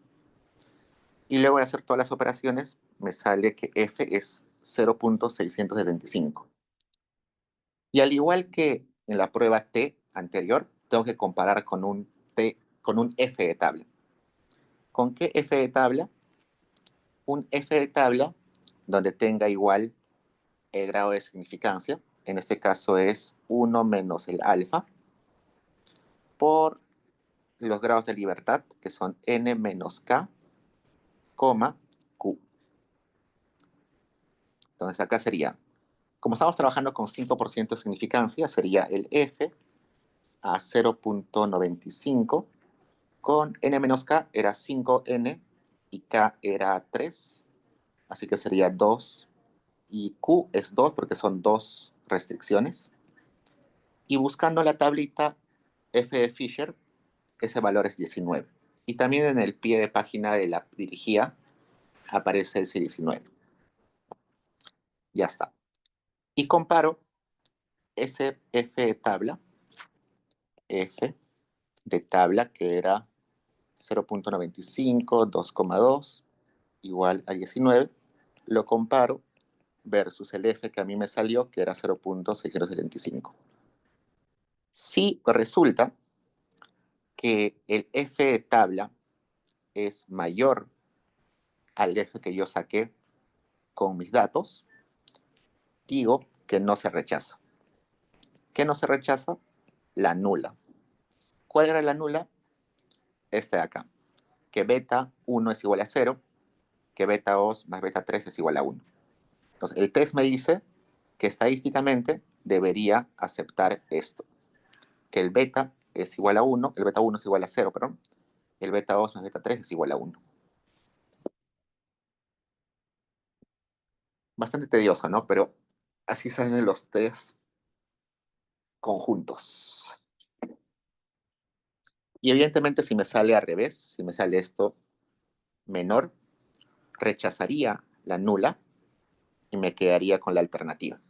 Y luego de hacer todas las operaciones, me sale que f es 0.675. Y al igual que en la prueba T anterior, tengo que comparar con un F de tabla. ¿Con qué F de tabla? Un F de tabla donde tenga igual el grado de significancia. En este caso es 1 menos el alfa por los grados de libertad, que son n menos k, q. Entonces acá sería, como estamos trabajando con 5% de significancia, sería el f a 0.95 con n menos k era 5n y k era 3, así que sería 2 y q es 2 porque son dos restricciones. Y buscando la tablita f de Fisher, ese valor es 19. Y también en el pie de página de la dirigida aparece el C19. Ya está. Y comparo ese F de tabla, F de tabla que era 0.95, 2,2 igual a 19, lo comparo versus el F que a mí me salió, que era 0.675. Si resulta que el F de tabla es mayor al F que yo saqué con mis datos, digo que no se rechaza. ¿Qué no se rechaza? La nula. ¿Cuál era la nula? Esta de acá. Que beta 1 es igual a 0, que beta 2 más beta 3 es igual a 1. Entonces, el test me dice que estadísticamente debería aceptar esto. Que el beta es igual a 1, el beta 1 es igual a 0, perdón. El beta 2 más beta 3 es igual a 1. Bastante tedioso, ¿no? Pero así salen los test conjuntos. Y evidentemente si me sale al revés, si me sale esto menor, rechazaría la nula y me quedaría con la alternativa.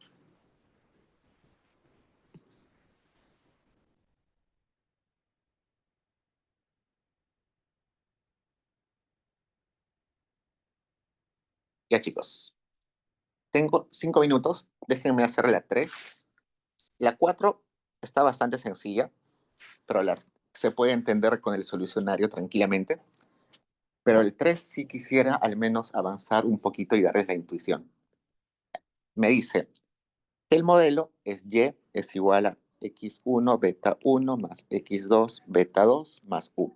Ya chicos, tengo 5 minutos, déjenme hacer la 3. La 4 está bastante sencilla, pero se puede entender con el solucionario tranquilamente. Pero el 3 sí quisiera al menos avanzar un poquito y darles la intuición. Me dice, el modelo es Y es igual a x1 beta 1 más x2 beta 2 más u.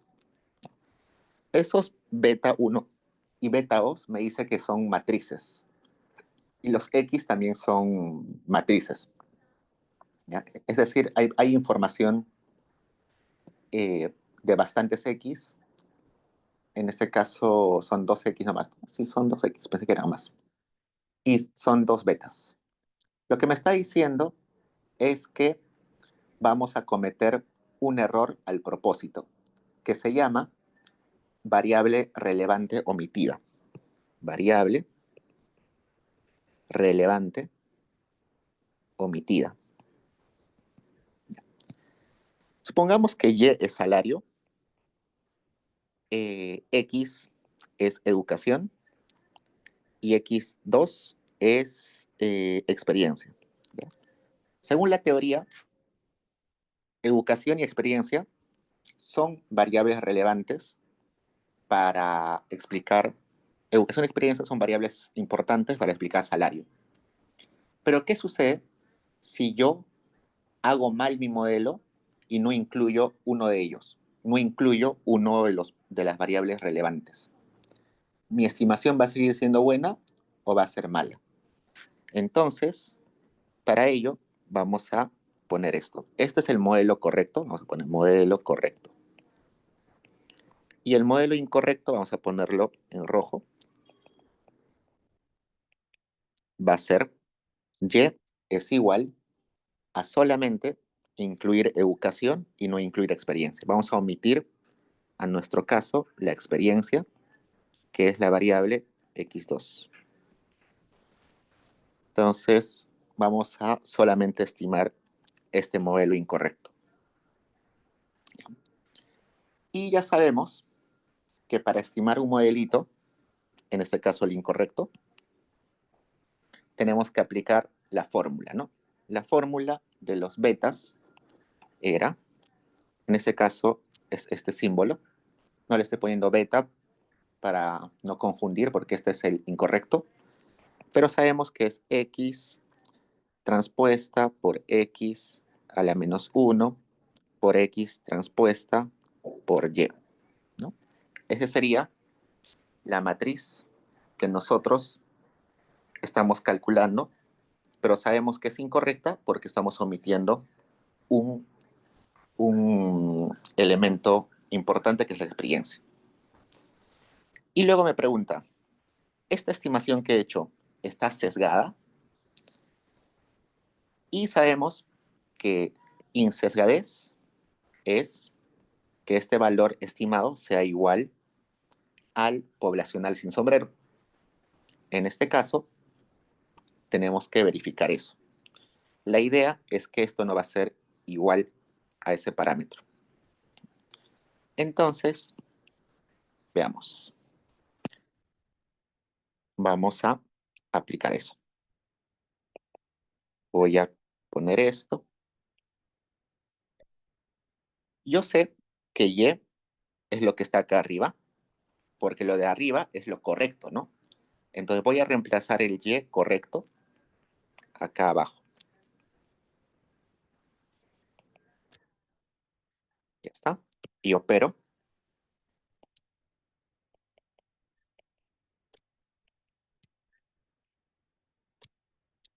Esos beta 1 y beta 2 me dice que son matrices. Y los x también son matrices. ¿Ya? Es decir, hay información de bastantes x. En este caso son 2x nomás. Sí, son 2x, pensé que eran más. Y son dos betas. Lo que me está diciendo es que vamos a cometer un error al propósito, que se llama variable relevante omitida. Variable relevante omitida. Supongamos que Y es salario, X es educación y X2 es experiencia. ¿Ya? Según la teoría, educación y experiencia son variables relevantes para explicar, educación y experiencia son variables importantes para explicar salario. Pero ¿qué sucede si yo hago mal mi modelo y no incluyo uno de ellos? No incluyo uno de las variables relevantes. ¿Mi estimación va a seguir siendo buena o va a ser mala? Entonces, para ello, vamos a poner esto. Este es el modelo correcto, vamos a poner modelo correcto. Y el modelo incorrecto, vamos a ponerlo en rojo, va a ser Y es igual a solamente incluir educación y no incluir experiencia. Vamos a omitir, a nuestro caso, la experiencia, que es la variable x2. Entonces, vamos a solamente estimar este modelo incorrecto. Y ya sabemos que para estimar un modelito, en este caso el incorrecto, tenemos que aplicar la fórmula, ¿no? La fórmula de los betas era, en este caso, es este símbolo. No le estoy poniendo beta para no confundir porque este es el incorrecto, pero sabemos que es x transpuesta por x a la menos 1 por x transpuesta por y, ¿no? Esa sería la matriz que nosotros estamos calculando, pero sabemos que es incorrecta porque estamos omitiendo un, un elemento importante que es la experiencia. Y luego me pregunta, ¿esta estimación que he hecho está sesgada? Y sabemos que insesgadez es que este valor estimado sea igual al poblacional sin sombrero. En este caso, tenemos que verificar eso. La idea es que esto no va a ser igual a ese parámetro. Entonces, veamos. Vamos a aplicar eso. Voy a poner esto. Yo sé que y es lo que está acá arriba, porque lo de arriba es lo correcto, ¿no? Entonces voy a reemplazar el y correcto acá abajo. Ya está. Y opero.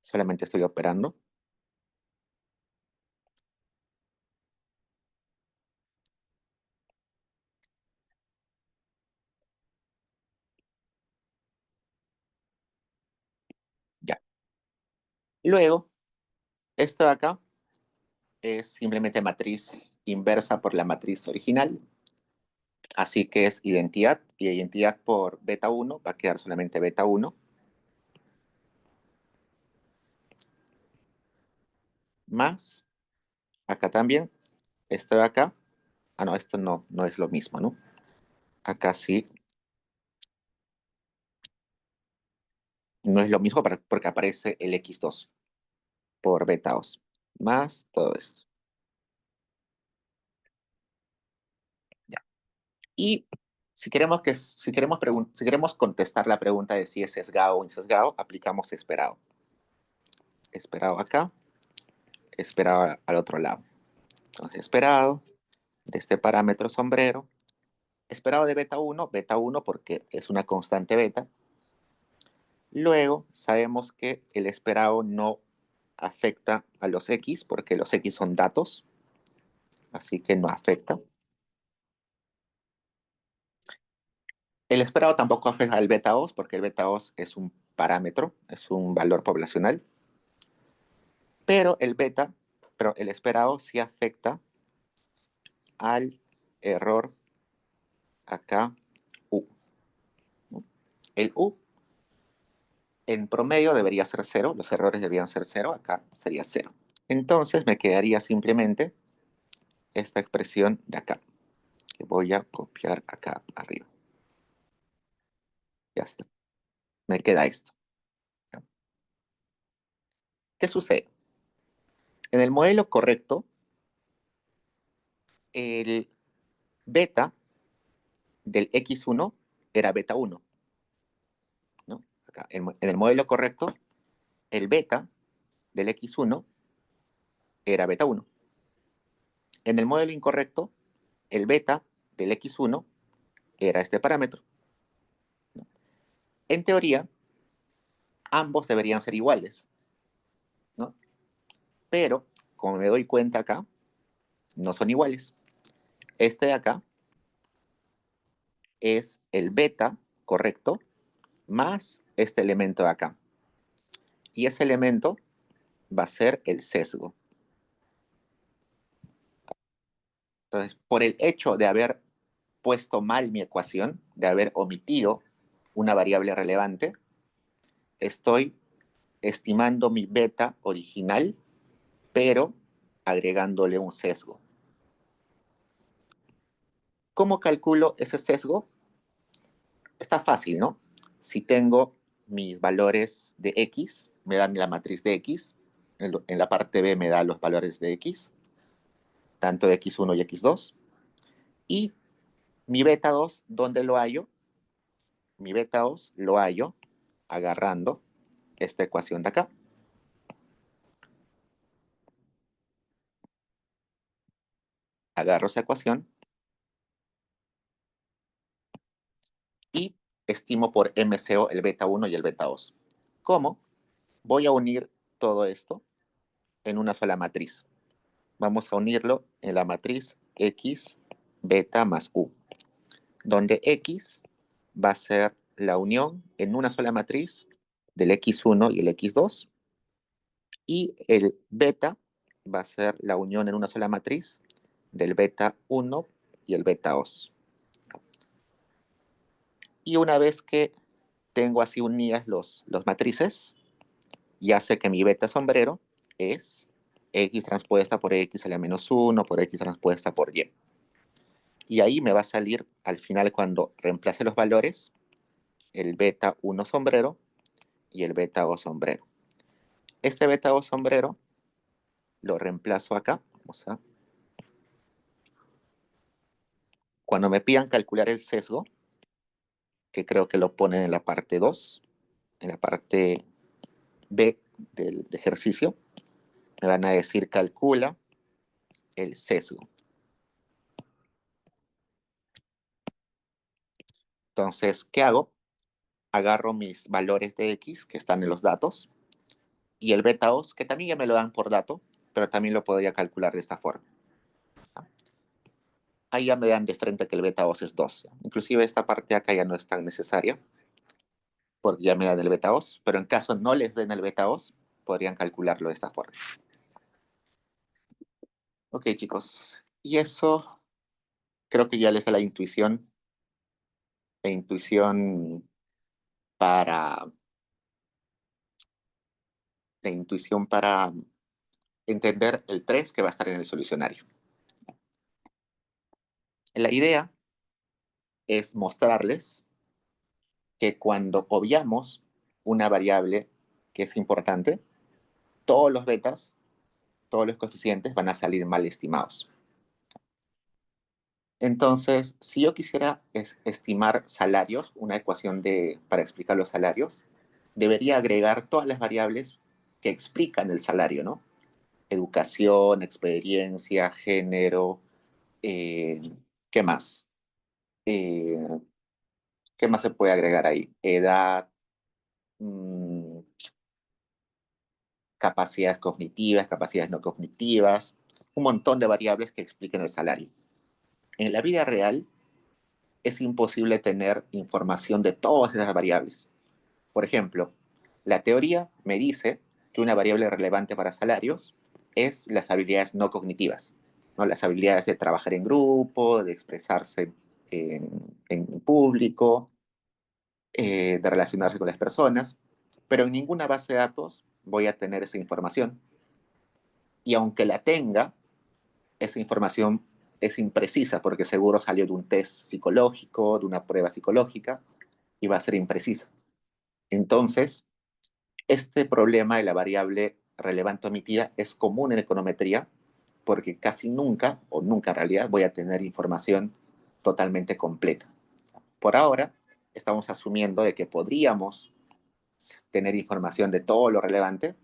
Solamente estoy operando. Ya. Luego, esto de acá es simplemente matriz inversa por la matriz original. Así que es identidad, y identidad por beta 1 va a quedar solamente beta 1. Más, acá también, esto de acá. Ah, no, esto no es lo mismo, ¿no? Acá sí, no es lo mismo porque aparece el x2 por beta 2. Más todo esto. Ya. Y si queremos contestar la pregunta de si es sesgado o insesgado, aplicamos esperado. Esperado acá, esperado al otro lado. Entonces, esperado de este parámetro sombrero, esperado de beta 1 porque es una constante beta. Luego, sabemos que el esperado no afecta a los x porque los x son datos, así que no afecta. El esperado tampoco afecta al beta 2 porque el beta 2 es un parámetro, es un valor poblacional. Pero el esperado sí afecta al error acá U, ¿no? El U en promedio debería ser 0, los errores deberían ser 0, acá sería 0. Entonces me quedaría simplemente esta expresión de acá, que voy a copiar acá arriba. Ya está. Me queda esto. ¿Qué sucede? En el modelo correcto, el beta del x1 era beta 1, ¿no? Acá, en el modelo correcto, el beta del x1 era beta 1. En el modelo incorrecto, el beta del x1 era este parámetro, ¿no? En teoría, ambos deberían ser iguales, ¿no? Pero, como me doy cuenta acá, no son iguales. Este de acá es el beta correcto más este elemento de acá. Y ese elemento va a ser el sesgo. Entonces, por el hecho de haber puesto mal mi ecuación, de haber omitido una variable relevante, estoy estimando mi beta original, pero agregándole un sesgo. ¿Cómo calculo ese sesgo? Está fácil, ¿no? Si tengo mis valores de x, me dan la matriz de X, en la parte B me da los valores de X, tanto de X1 y X2, y mi beta 2, ¿dónde lo hallo? Mi beta 2 lo hallo agarrando esta ecuación de acá. Agarro esa ecuación y estimo por MCO el beta 1 y el beta 2. ¿Cómo? Voy a unir todo esto en una sola matriz. Vamos a unirlo en la matriz X beta más U, donde X va a ser la unión en una sola matriz del X1 y el X2, y el beta va a ser la unión en una sola matriz del beta 1 y el beta 2. Y una vez que tengo así unidas los matrices, ya sé que mi beta sombrero es X transpuesta por X a la menos 1 por X transpuesta por Y. Y ahí me va a salir al final, cuando reemplace los valores, el beta 1 sombrero y el beta 2 sombrero. Este beta 2 sombrero lo reemplazo acá. Cuando me pidan calcular el sesgo, que creo que lo ponen en la parte 2, en la parte B del ejercicio, me van a decir calcula el sesgo. Entonces, ¿qué hago? Agarro mis valores de X que están en los datos y el beta 2, que también ya me lo dan por dato, pero también lo podría calcular de esta forma. Ahí ya me dan de frente que el beta 2 es 2. Inclusive esta parte de acá ya no es tan necesaria, porque ya me dan el beta 2, pero en caso no les den el beta 2, podrían calcularlo de esta forma. Ok, chicos, y eso creo que ya les da la intuición para, la intuición para entender el 3 que va a estar en el solucionario. La idea es mostrarles que cuando obviamos una variable que es importante, todos los betas, todos los coeficientes van a salir mal estimados. Entonces, si yo quisiera estimar salarios, una ecuación para explicar los salarios, debería agregar todas las variables que explican el salario, ¿no? Educación, experiencia, género, eh, ¿qué más? Eh, ¿Qué más se puede agregar ahí? Edad, mmm, capacidades cognitivas, capacidades no cognitivas, un montón de variables que expliquen el salario. En la vida real es imposible tener información de todas esas variables. Por ejemplo, la teoría me dice que una variable relevante para salarios es las habilidades no cognitivas, ¿no? Las habilidades de trabajar en grupo, de expresarse en público, de relacionarse con las personas, pero en ninguna base de datos voy a tener esa información. Y aunque la tenga, esa información es imprecisa porque seguro salió de un test psicológico, de una prueba psicológica, y va a ser imprecisa. Entonces, este problema de la variable relevante omitida es común en econometría porque casi nunca, o nunca en realidad, voy a tener información totalmente completa. Por ahora, estamos asumiendo de que podríamos tener información de todo lo relevante,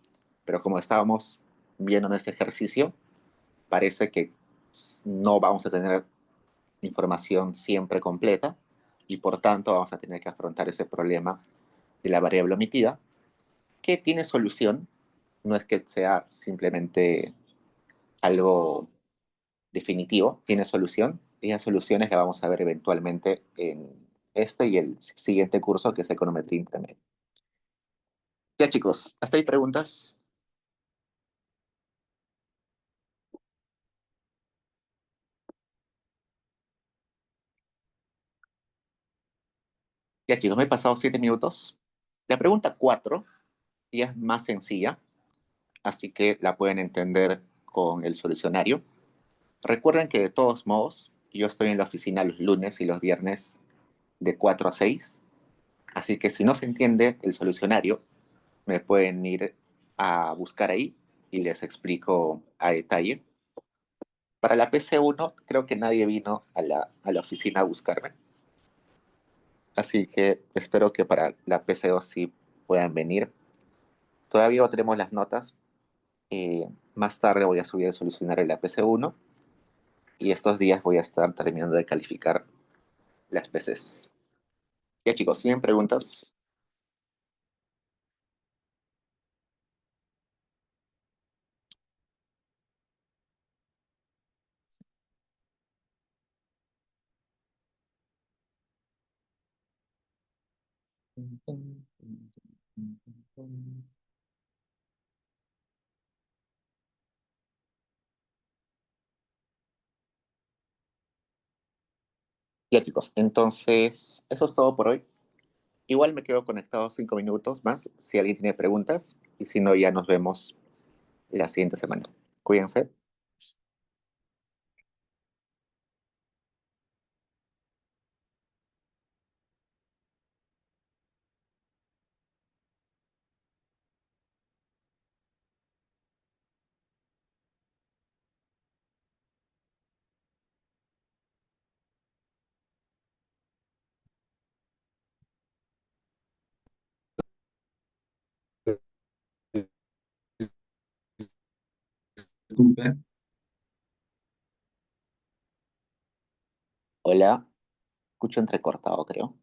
pero como estábamos viendo en este ejercicio, parece que no vamos a tener información siempre completa y por tanto vamos a tener que afrontar ese problema de la variable omitida, que tiene solución, no es que sea simplemente algo definitivo, tiene solución, y las soluciones las vamos a ver eventualmente en este y el siguiente curso, que es Econometría Intermedia. Ya, chicos, ¿hasta ahí preguntas? Ya, chicos, me he pasado 7 minutos. La pregunta 4 ya es más sencilla, así que la pueden entender con el solucionario. Recuerden que de todos modos, yo estoy en la oficina los lunes y los viernes de 4 a 6, así que si no se entiende el solucionario, me pueden ir a buscar ahí y les explico a detalle. Para la PC1 creo que nadie vino a la oficina a buscarme, así que espero que para la PC2 sí puedan venir. Todavía no tenemos las notas. Más tarde voy a subir el solucionario de la PC1 y estos días voy a estar terminando de calificar las PCs. Ya chicos, ¿tienen preguntas? Ya chicos, entonces eso es todo por hoy. Igual me quedo conectado 5 minutos más si alguien tiene preguntas y si no ya nos vemos la siguiente semana. Cuídense. Disculpe. Hola, escucho entrecortado, creo.